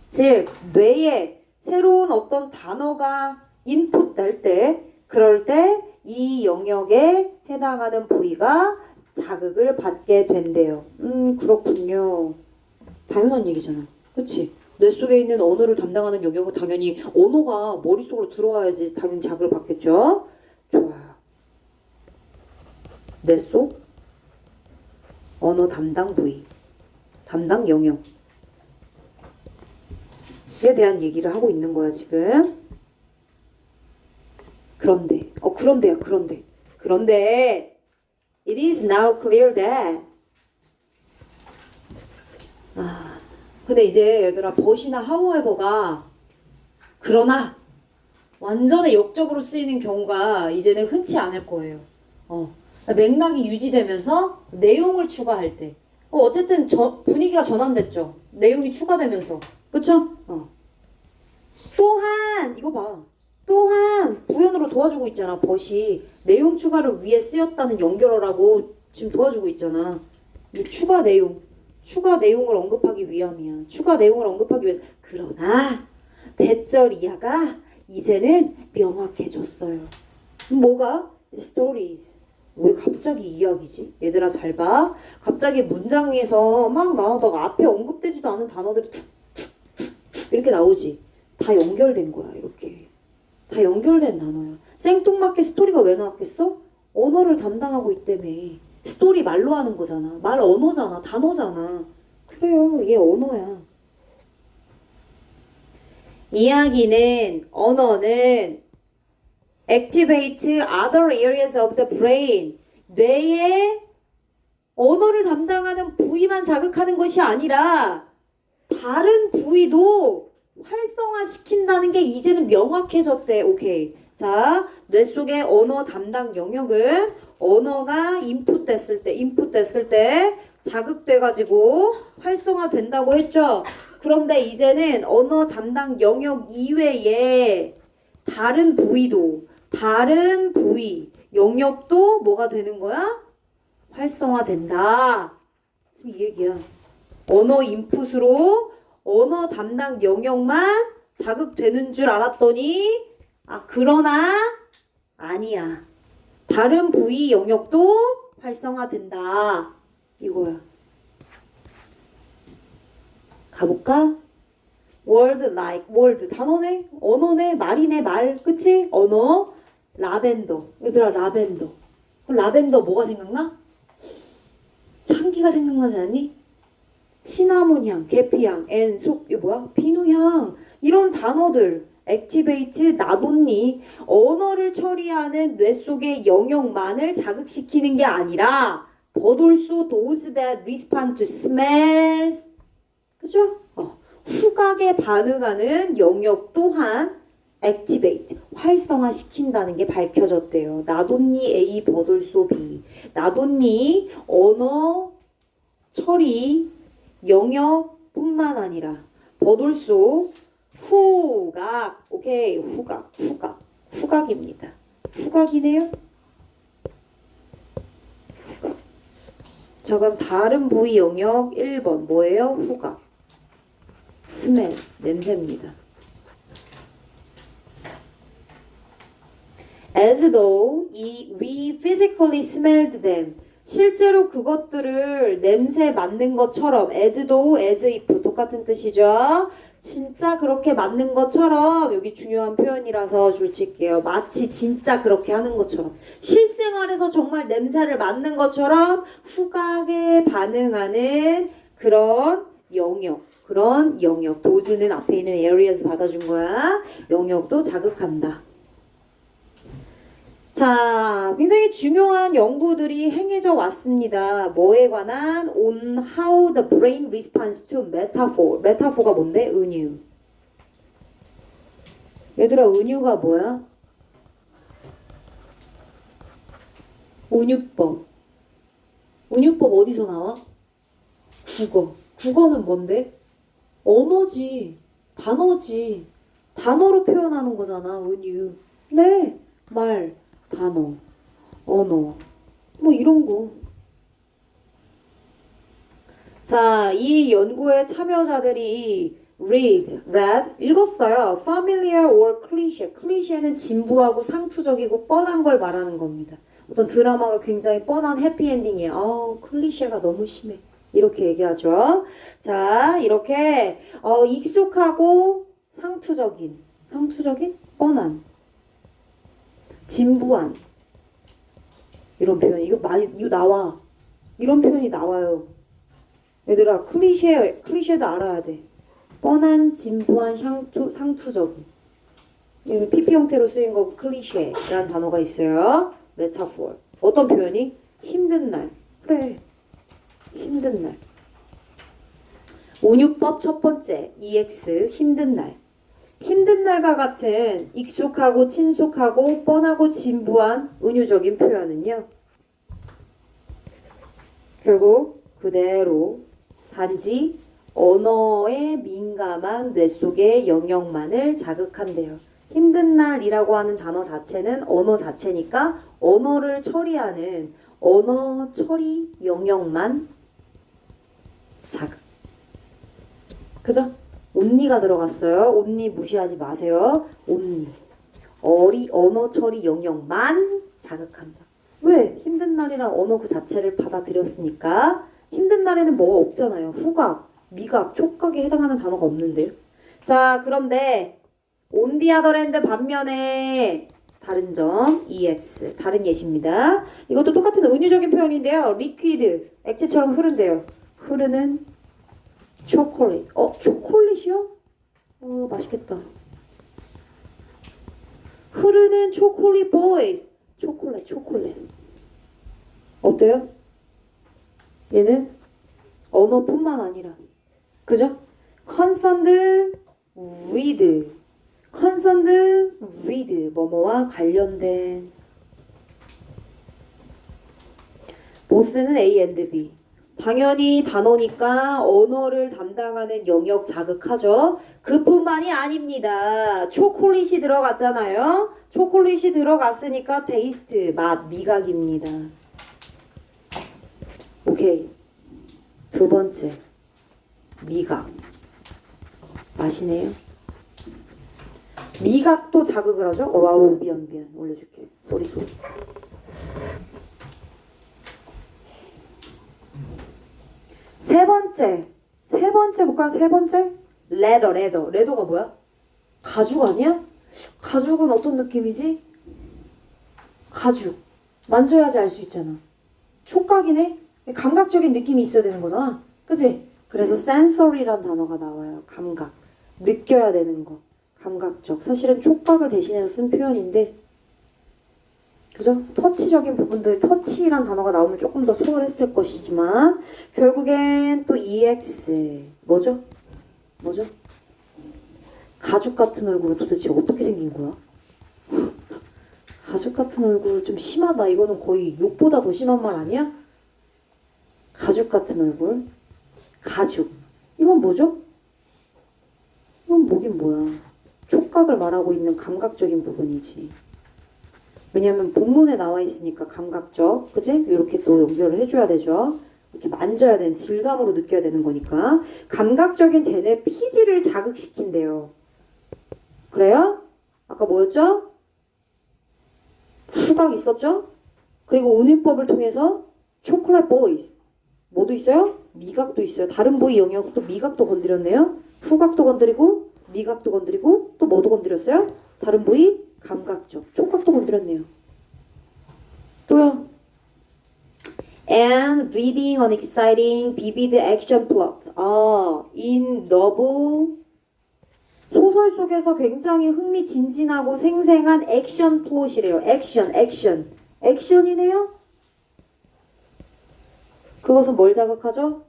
즉 뇌에 새로운 어떤 단어가 인풋 될 때, 그럴 때 이 영역에 해당하는 부위가 자극을 받게 된대요. 그렇군요. 당연한 얘기잖아. 그치? 뇌 속에 있는 언어를 담당하는 영역은 당연히 언어가 머릿속으로 들어와야지 당연히 자극을 받겠죠? 좋아요. 뇌 속 언어 담당 부위, 담당 영역에 대한 얘기를 하고 있는 거야 지금. 그런데 it is now clear that 근데 이제 얘들아 but이나 however가 그러나 완전히 역적으로 쓰이는 경우가 이제는 흔치 않을 거예요. 맥락이 유지되면서 내용을 추가할 때 어쨌든 분위기가 전환됐죠. 내용이 추가되면서 그쵸? 또한 이거 봐. 또한 부연으로 도와주고 있잖아. but이 내용 추가를 위해 쓰였다는 연결어라고 지금 도와주고 있잖아. 추가 내용을 언급하기 위함이야. 추가 내용을 언급하기 위해서. 그러나 대절 이하가 이제는 명확해졌어요. 뭐가? Stories. 왜 갑자기 이야기지? 얘들아 잘 봐. 갑자기 문장에서 막 나오다가 앞에 언급되지도 않은 단어들이 툭툭툭툭 이렇게 나오지. 다 연결된 거야 이렇게. 다 연결된 단어야. 생뚱맞게 스토리가 왜 나왔겠어? 언어를 담당하고 있다며. 스토리 말로 하는 거잖아. 말 언어잖아. 단어잖아. 그래요. 얘 언어야. 이야기는, 언어는 activate other areas of the brain. 뇌의 언어를 담당하는 부위만 자극하는 것이 아니라 다른 부위도 활성화시킨다는 게 이제는 명확해졌대. 오케이. 자, 뇌 속의 언어 담당 영역은 언어가 인풋됐을 때 자극돼가지고 활성화된다고 했죠. 그런데 이제는 언어 담당 영역 이외에 다른 부위, 영역도 뭐가 되는 거야? 활성화된다. 지금 이 얘기야. 언어 인풋으로 언어 담당 영역만 자극되는 줄 알았더니 그러나 아니야. 다른 부위 영역도 활성화된다. 이거야. 가볼까? word like word 단어네, 언어네, 말이네, 말. 그치? 언어. 라벤더. 얘들아 라벤더. 그럼 라벤더 뭐가 생각나? 향기 향기가 생각나지 않니? 시나몬 향, 계피 향, 이거 뭐야? 비누 향 이런 단어들 액티베이트, 나돈니 언어를 처리하는 뇌 속의 영역만을 자극시키는 게 아니라 but also those that respond to smells 그죠? 후각에 반응하는 영역 또한 activate, 활성화시킨다는 게 밝혀졌대요. 나돈니 A, but also B 나돈니 언어 처리 영역뿐만 아니라 but also 후각, 오케이, 후각입니다. 후각이네요. 후각. 자, 그럼 다른 부위 영역 1번 뭐예요? 후각. 스멜, 냄새입니다. As though we physically smelled them. 실제로 그것들을 냄새 맡는 것처럼 as though, as if 똑같은 뜻이죠. 진짜 그렇게 맡는 것처럼 여기 중요한 표현이라서 줄칠게요. 마치 진짜 그렇게 하는 것처럼 실생활에서 정말 냄새를 맡는 것처럼 후각에 반응하는 그런 영역 도즈는 앞에 있는 areas 받아준 거야. 영역도 자극한다. 자, 굉장히 중요한 연구들이 행해져 왔습니다. 뭐에 관한? On how the brain responds to metaphor. 메타포가 뭔데? 은유. 얘들아, 은유가 뭐야? 은유법. 은유법 어디서 나와? 국어. 국어는 뭔데? 언어지. 단어지. 단어로 표현하는 거잖아, 은유. 네, 말. 단어, 언어, 뭐 이런 거. 자, 이 연구의 참여자들이 read, 읽었어요. familiar or cliché. 클리셰는 진부하고 상투적이고 뻔한 걸 말하는 겁니다. 어떤 드라마가 굉장히 뻔한 해피엔딩이에요. 클리셰가 너무 심해. 이렇게 얘기하죠. 자, 이렇게 익숙하고 상투적인, 뻔한. 진부한 이런 표현 이거 나와 이런 표현이 나와요. 얘들아 클리셰도 알아야 돼. 뻔한 진부한 상투적인 이런 PP 형태로 쓰인 거 클리셰라는 단어가 있어요. 메타포 어떤 표현이? 힘든 날 그래 힘든 날 운유법 첫 번째 EX 힘든 날 힘든 날과 같은 익숙하고 친숙하고 뻔하고 진부한 은유적인 표현은요. 결국 그대로 단지 언어에 민감한 뇌 속의 영역만을 자극한대요. 힘든 날이라고 하는 단어 자체는 언어 자체니까 언어를 처리하는 언어 처리 영역만 자극. 그죠? 온니가 들어갔어요. 온니 무시하지 마세요. 온니. 언어 처리 영역만 자극한다. 왜? 힘든 날이란 언어 그 자체를 받아들였으니까. 힘든 날에는 뭐가 없잖아요. 후각, 미각, 촉각에 해당하는 단어가 없는데요. 자, 그런데 on the other hand 반면에 다른 점 EX 다른 예시입니다. 이것도 똑같은 은유적인 표현인데요. liquid 액체처럼 흐른대요. 흐르는 초콜릿. 초콜릿이요? 맛있겠다. 흐르는 초콜릿 보이스. 초콜릿. 어때요? 얘는 언어뿐만 아니라 그죠? concerned with 뭐뭐와 관련된 both는 A and B 당연히 단어니까 언어를 담당하는 영역 자극하죠. 그뿐만이 아닙니다. 초콜릿이 들어갔잖아요. 초콜릿이 들어갔으니까 테이스트, 맛, 미각입니다. 오케이. 두 번째, 미각. 맛이네요. 미각도 자극을 하죠. 와우, 미안. 올려줄게. 쏘리. 세 번째 볼까요? 세 번째? 레더가 뭐야? 가죽 아니야? 가죽은 어떤 느낌이지? 가죽 만져야지 알 수 있잖아. 촉각이네? 감각적인 느낌이 있어야 되는 거잖아. 그치? 그래서 sensory란 단어가 나와요. 감각. 느껴야 되는 거. 감각적. 사실은 촉각을 대신해서 쓴 표현인데 그죠? 터치적인 부분들, 터치란 단어가 나오면 조금 더 수월했을 것이지만 결국엔 또 EX. 뭐죠? 뭐죠? 가죽 같은 얼굴은 도대체 어떻게 생긴 거야? 가죽 같은 얼굴 좀 심하다. 이거는 거의 욕보다 더 심한 말 아니야? 가죽 같은 얼굴. 가죽. 이건 뭐죠? 이건 뭐긴 뭐야. 촉각을 말하고 있는 감각적인 부분이지. 왜냐면 본문에 나와 있으니까 감각적. 그지? 이렇게 또 연결을 해줘야 되죠. 이렇게 만져야 되는 질감으로 느껴야 되는 거니까. 감각적인 대뇌 피지를 자극시킨대요. 그래요? 아까 뭐였죠? 후각 있었죠? 그리고 운율법을 통해서 초콜릿 보이스. 뭐도 있어요? 미각도 있어요. 다른 부위 영역도 미각도 건드렸네요. 후각도 건드리고 미각도 건드리고 또 뭐도 건드렸어요? 다른 부위 감각적. 촉각도 건드렸네요. 또요. And reading an exciting, vivid action plot. in novel 소설 속에서 굉장히 흥미진진하고 생생한 액션 플롯이래요. 액션. 액션이네요? 그것은 뭘 자극하죠?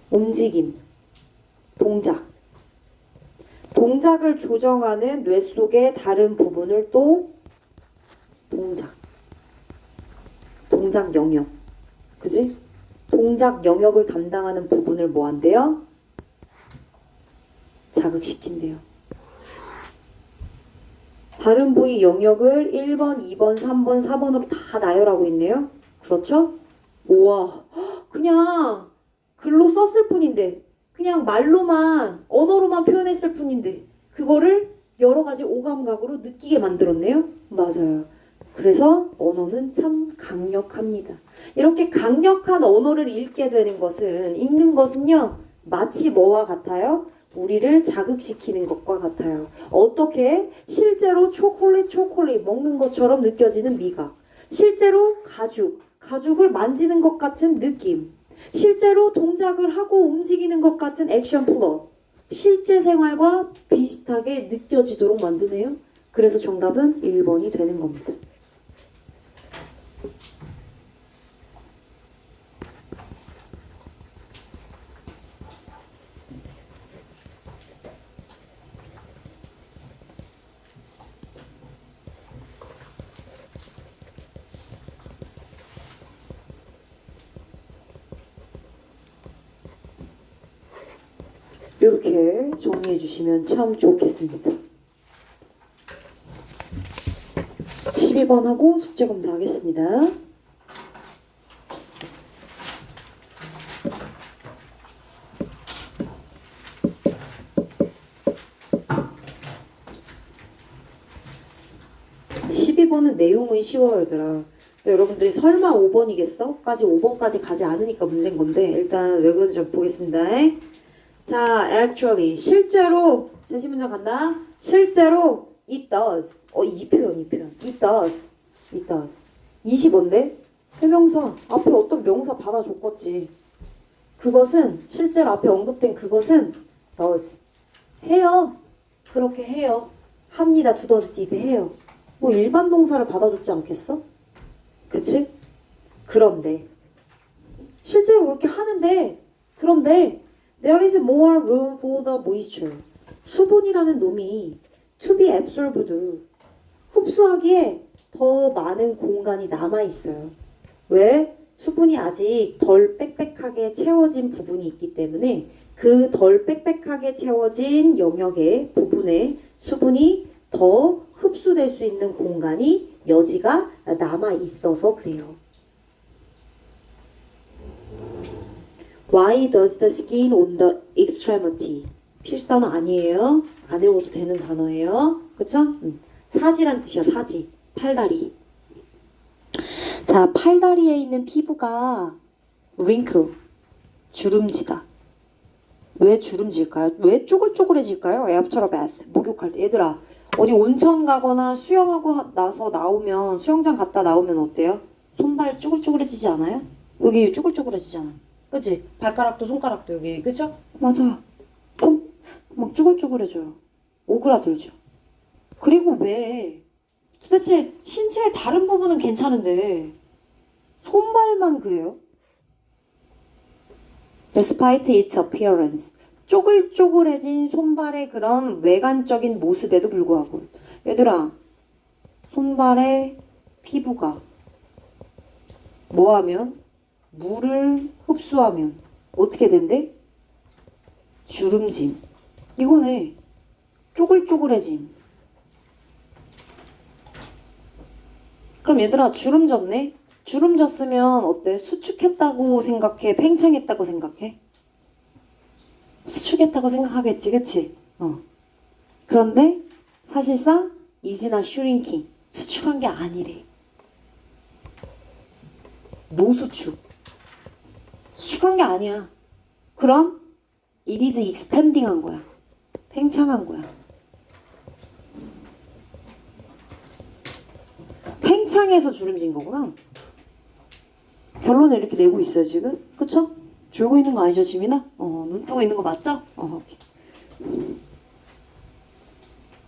움직임, 동작. 동작을 조정하는 뇌 속의 다른 부분을 또 동작 영역. 그지? 동작 영역을 담당하는 부분을 뭐 한대요? 자극시킨대요. 다른 부위 영역을 1번, 2번, 3번, 4번으로 다 나열하고 있네요. 그렇죠? 우와, 그냥 글로 썼을 뿐인데, 그냥 말로만, 언어로만 표현했을 뿐인데, 그거를 여러 가지 오감각으로 느끼게 만들었네요. 맞아요. 그래서 언어는 참 강력합니다. 이렇게 강력한 언어를 읽게 되는 것은, 읽는 것은요, 마치 뭐와 같아요? 우리를 자극시키는 것과 같아요. 어떻게? 실제로 초콜릿 먹는 것처럼 느껴지는 미각. 실제로 가죽을 만지는 것 같은 느낌. 실제로 동작을 하고 움직이는 것 같은 액션 플롯. 실제 생활과 비슷하게 느껴지도록 만드네요. 그래서 정답은 1번이 되는 겁니다. 이렇게 정리해 주시면 참 좋겠습니다. 12번 하고 숙제 검사하겠습니다. (12번은) 내용은 쉬워요 얘들아. 여러분들이 설마 5번이겠어? 까지 5번까지 가지 않으니까 문제인 건데 일단 왜 그런지 보겠습니다. 자, actually 실제로 제시문장 간다. 실제로 it does. 이 표현. it does. 25인데 해명사 앞에 어떤 명사 받아줬겠지. 그것은 실제로 앞에 언급된 그것은 does. 해요. 그렇게 해요. 합니다. do does did 해요. 뭐 일반 동사를 받아줬지 않겠어? 그치? 그런데 실제로 그렇게 하는데 그런데 there is more room for the moisture. 수분이라는 놈이 to be absorbed. 흡수하기에 더 많은 공간이 남아있어요. 왜? 수분이 아직 덜 빽빽하게 채워진 부분이 있기 때문에 그 덜 빽빽하게 채워진 영역의 부분에 수분이 더 흡수될 수 있는 공간이 여지가 남아있어서 그래요. Why does the skin on the extremity? 필수 단어 아니에요. 안 외워도 되는 단어예요. 그쵸? 사지란 뜻이야. 사지. 팔다리. 자, 팔다리에 있는 피부가 wrinkle. 주름지다. 왜 주름질까요? 왜 쪼글쪼글해질까요? after bath. 목욕할 때. 얘들아, 어디 온천 가거나 수영하고 나서 나오면, 수영장 갔다 나오면 어때요? 손발 쭈글쭈글해지지 않아요? 여기 쭈글쭈글해지잖아. 그치? 발가락도 손가락도 여기, 그쵸? 맞아. 막 쭈글쭈글해져요. 오그라들죠. 그리고 왜 도대체 신체의 다른 부분은 괜찮은데 손발만 그래요? Despite its appearance. 쪼글쪼글해진 손발의 그런 외관적인 모습에도 불구하고 얘들아 손발의 피부가 뭐하면? 물을 흡수하면 어떻게 된대? 주름짐. 이거네. 쪼글쪼글해짐. 그럼 얘들아 주름 졌네? 주름 졌으면 어때? 수축했다고 생각해? 팽창했다고 생각해? 수축했다고 생각하겠지, 그치? 그런데 사실상 이지나 슈링킹 수축한 게 아니래. 노수축. 수축한 게 아니야. 그럼 it is expanding 한 거야. 팽창한 거야. 팽창해서 주름진 거구나. 결론을 이렇게 내고 있어요 지금. 그쵸? 졸고 있는 거 아니죠 지민아? 눈 뜨고 있는 거 맞죠?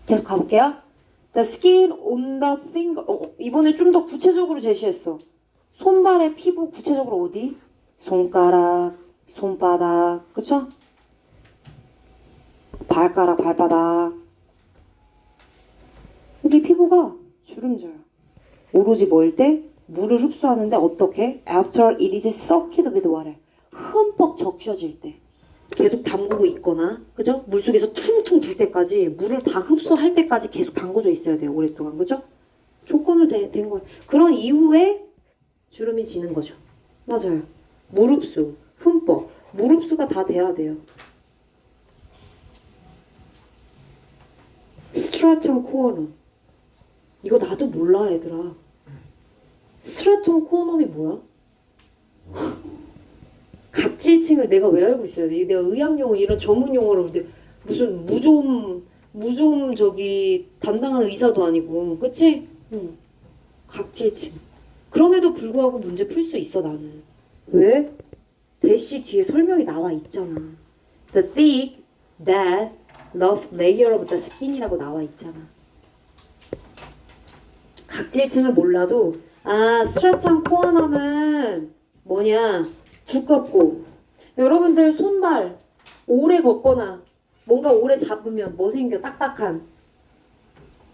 계속 가볼게요. The skin on the finger. 이번에 좀 더 구체적으로 제시했어. 손발의 피부 구체적으로 어디? 손가락, 손바닥, 그쵸? 발가락, 발바닥. 여기 피부가 주름져요. 오로지 뭐일 때? 물을 흡수하는데 어떻게? After it is soaked with water. 흠뻑 적셔질 때. 계속 담그고 있거나, 그죠? 물속에서 퉁퉁 불 때까지, 물을 다 흡수할 때까지 계속 담궈져 있어야 돼요, 오랫동안, 그죠? 조건을 된 거예요. 그런 이후에 주름이 지는 거죠. 맞아요. 물 흡수, 흠뻑. 물 흡수가 다 돼야 돼요. 스트라텀 코어넘. 이거 나도 몰라, 얘들아. 스트라텀 코어넘이 뭐야? 각질층을 내가 왜 알고 있어야 돼? 내가 의학용어 이런 전문 용어로 무슨 무좀 저기 담당하는 의사도 아니고, 그치? 응. 각질층. 그럼에도 불구하고 문제 풀 수 있어 나는. 왜? 대시 뒤에 설명이 나와 있잖아. The thick, that, rough layer of the skin이라고 나와 있잖아. 각질층을 몰라도 스트라텀 코어넘은 뭐냐? 두껍고. 여러분들 손발 오래 걷거나 뭔가 오래 잡으면 뭐 생겨? 딱딱한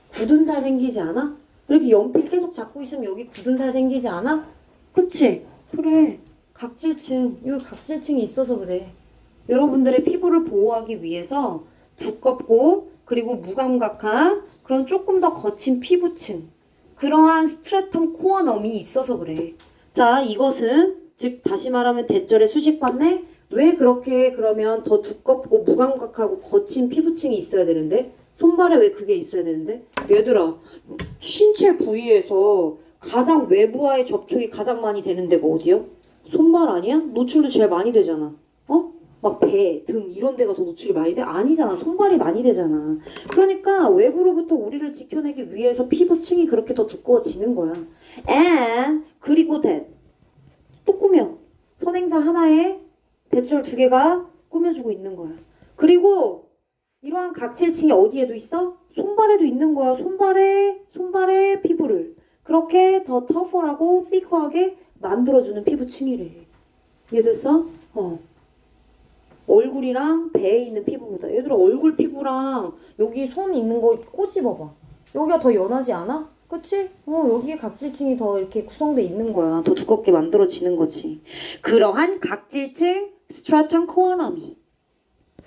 굳은 살 생기지 않아? 이렇게 연필 계속 잡고 있으면 여기 굳은 살 생기지 않아? 그치? 그래. 각질층. 여기 각질층이 있어서 그래. 여러분들의 피부를 보호하기 위해서 두껍고 그리고 무감각한 그런 조금 더 거친 피부층. 그러한 스트라텀 코어넘이 있어서 그래. 자, 이것은 즉 다시 말하면 대절의 수식관내 왜 그렇게 그러면 더 두껍고 무감각하고 거친 피부층이 있어야 되는데 손발에 왜 그게 있어야 되는데? 얘들아 신체 부위에서 가장 외부와의 접촉이 가장 많이 되는 데가 어디요? 손발 아니야? 노출도 제일 많이 되잖아. 막 배, 등 이런 데가 더 노출이 많이 돼? 아니잖아. 손발이 많이 되잖아. 그러니까 외부로부터 우리를 지켜내기 위해서 피부층이 그렇게 더 두꺼워지는 거야. And 그리고 that 또 꾸며. 선행사 하나에 대절 두 개가 꾸며주고 있는 거야. 그리고 이러한 각질층이 어디에도 있어? 손발에도 있는 거야. 손발의 피부를 그렇게 더 터프하고 thick하게 만들어주는 피부층이래. 이해됐어? 얼굴이랑 배에 있는 피부보다. 얘들아 얼굴 피부랑 여기 손 있는 거 이렇게 꼬집어봐. 여기가 더 연하지 않아? 그치? 여기에 각질층이 더 이렇게 구성돼 있는 거야. 더 두껍게 만들어지는 거지. 그러한 각질층 스트라텀 코어넘이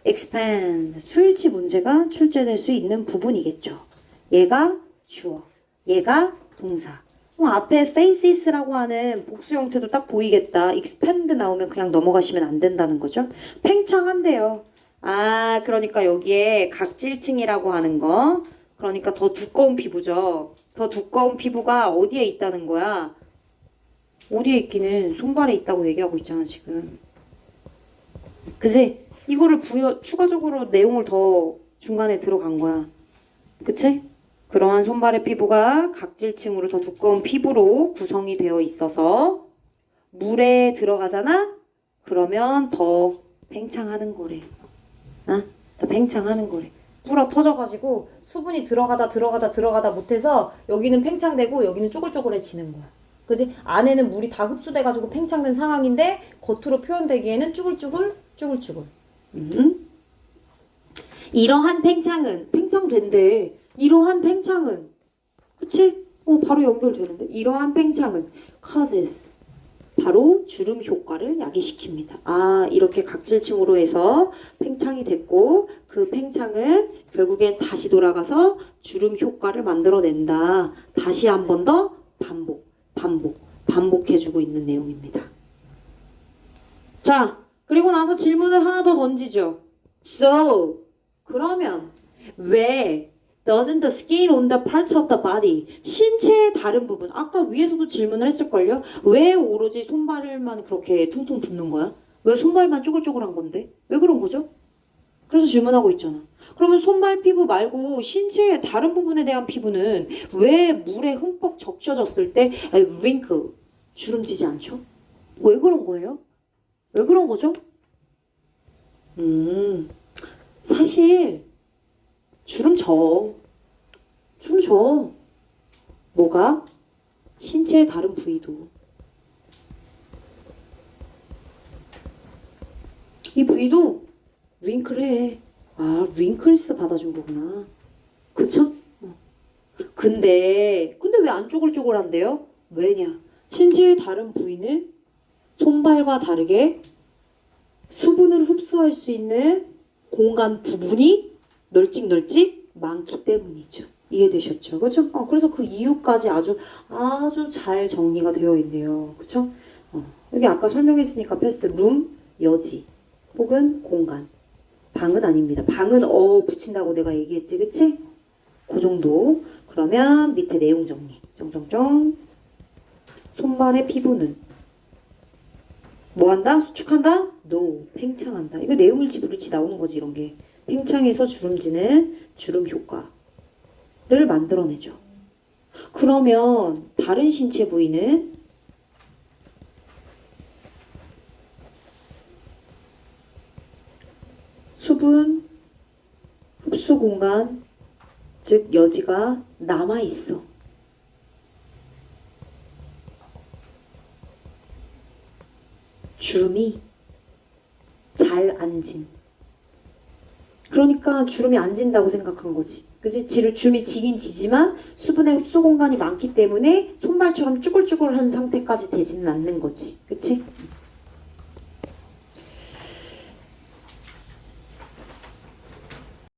expand 수일치 문제가 출제될 수 있는 부분이겠죠. 얘가 주어, 얘가 동사. 앞에 faces라고 하는 복수 형태도 딱 보이겠다. expand 나오면 그냥 넘어가시면 안 된다는 거죠. 팽창한대요. 그러니까 여기에 각질층이라고 하는 거. 그러니까 더 두꺼운 피부죠. 더 두꺼운 피부가 어디에 있다는 거야? 어디에 있기는 손발에 있다고 얘기하고 있잖아 지금. 그치? 이거를 추가적으로 내용을 더 중간에 들어간 거야. 그치? 그러한 손발의 피부가 각질층으로 더 두꺼운 피부로 구성이 되어 있어서 물에 들어가잖아? 그러면 더 팽창하는 거래. 더 팽창하는 거래. 불어 터져가지고 수분이 들어가다 못해서 여기는 팽창되고 여기는 쪼글쪼글해지는 거야. 그지? 안에는 물이 다 흡수돼가지고 팽창된 상황인데 겉으로 표현되기에는 쭈글쭈글. 이러한 팽창된대. 이러한 팽창은 그치? 바로 연결되는데. 이러한 팽창은 causes 바로 주름 효과를 야기시킵니다. 이렇게 각질층으로 해서 팽창이 됐고 그 팽창은 결국엔 다시 돌아가서 주름 효과를 만들어낸다. 다시 한 번 더 반복해주고 있는 내용입니다. 자, 그리고 나서 질문을 하나 더 던지죠. So, 그러면 왜 doesn't the skin on the parts of the body 신체의 다른 부분 아까 위에서도 질문을 했을걸요? 왜 오로지 손발만 그렇게 퉁퉁 붓는 거야? 왜 손발만 쪼글쪼글한 건데? 왜 그런 거죠? 그래서 질문하고 있잖아. 그러면 손발 피부 말고 신체의 다른 부분에 대한 피부는 왜 물에 흠뻑 적셔졌을 때 wrinkle 주름지지 않죠? 왜 그런 거예요? 왜 그런 거죠? 사실 주름 져. 뭐가? 신체의 다른 부위도. 이 부위도 윙클해. 윙클스 받아준 거구나. 그쵸? 근데 왜 안 쪼글쪼글한데요? 왜냐? 신체의 다른 부위는 손발과 다르게 수분을 흡수할 수 있는 공간 부분이 널찍널찍 많기 때문이죠. 이해되셨죠? 그죠? 그래서 그 이유까지 아주 잘 정리가 되어 있네요. 그쵸? 여기 아까 설명했으니까 패스. 룸, 여지, 혹은 공간. 방은 아닙니다. 방은 붙인다고 내가 얘기했지. 그치? 그 정도. 그러면 밑에 내용 정리. 정정정. 손발의 피부는 뭐한다? 수축한다? No. 팽창한다. 이거 내용일지 부일지 나오는 거지 이런 게. 팽창해서 주름지는 주름 효과를 만들어내죠. 그러면 다른 신체 부위는 수분 흡수 공간, 즉 여지가 남아있어. 주름이 잘 안 진. 그러니까 주름이 안 진다고 생각한 거지. 그치? 주름이 지긴 지지만 수분의 흡수 공간이 많기 때문에 손발처럼 쭈글쭈글한 상태까지 되지는 않는 거지. 그치?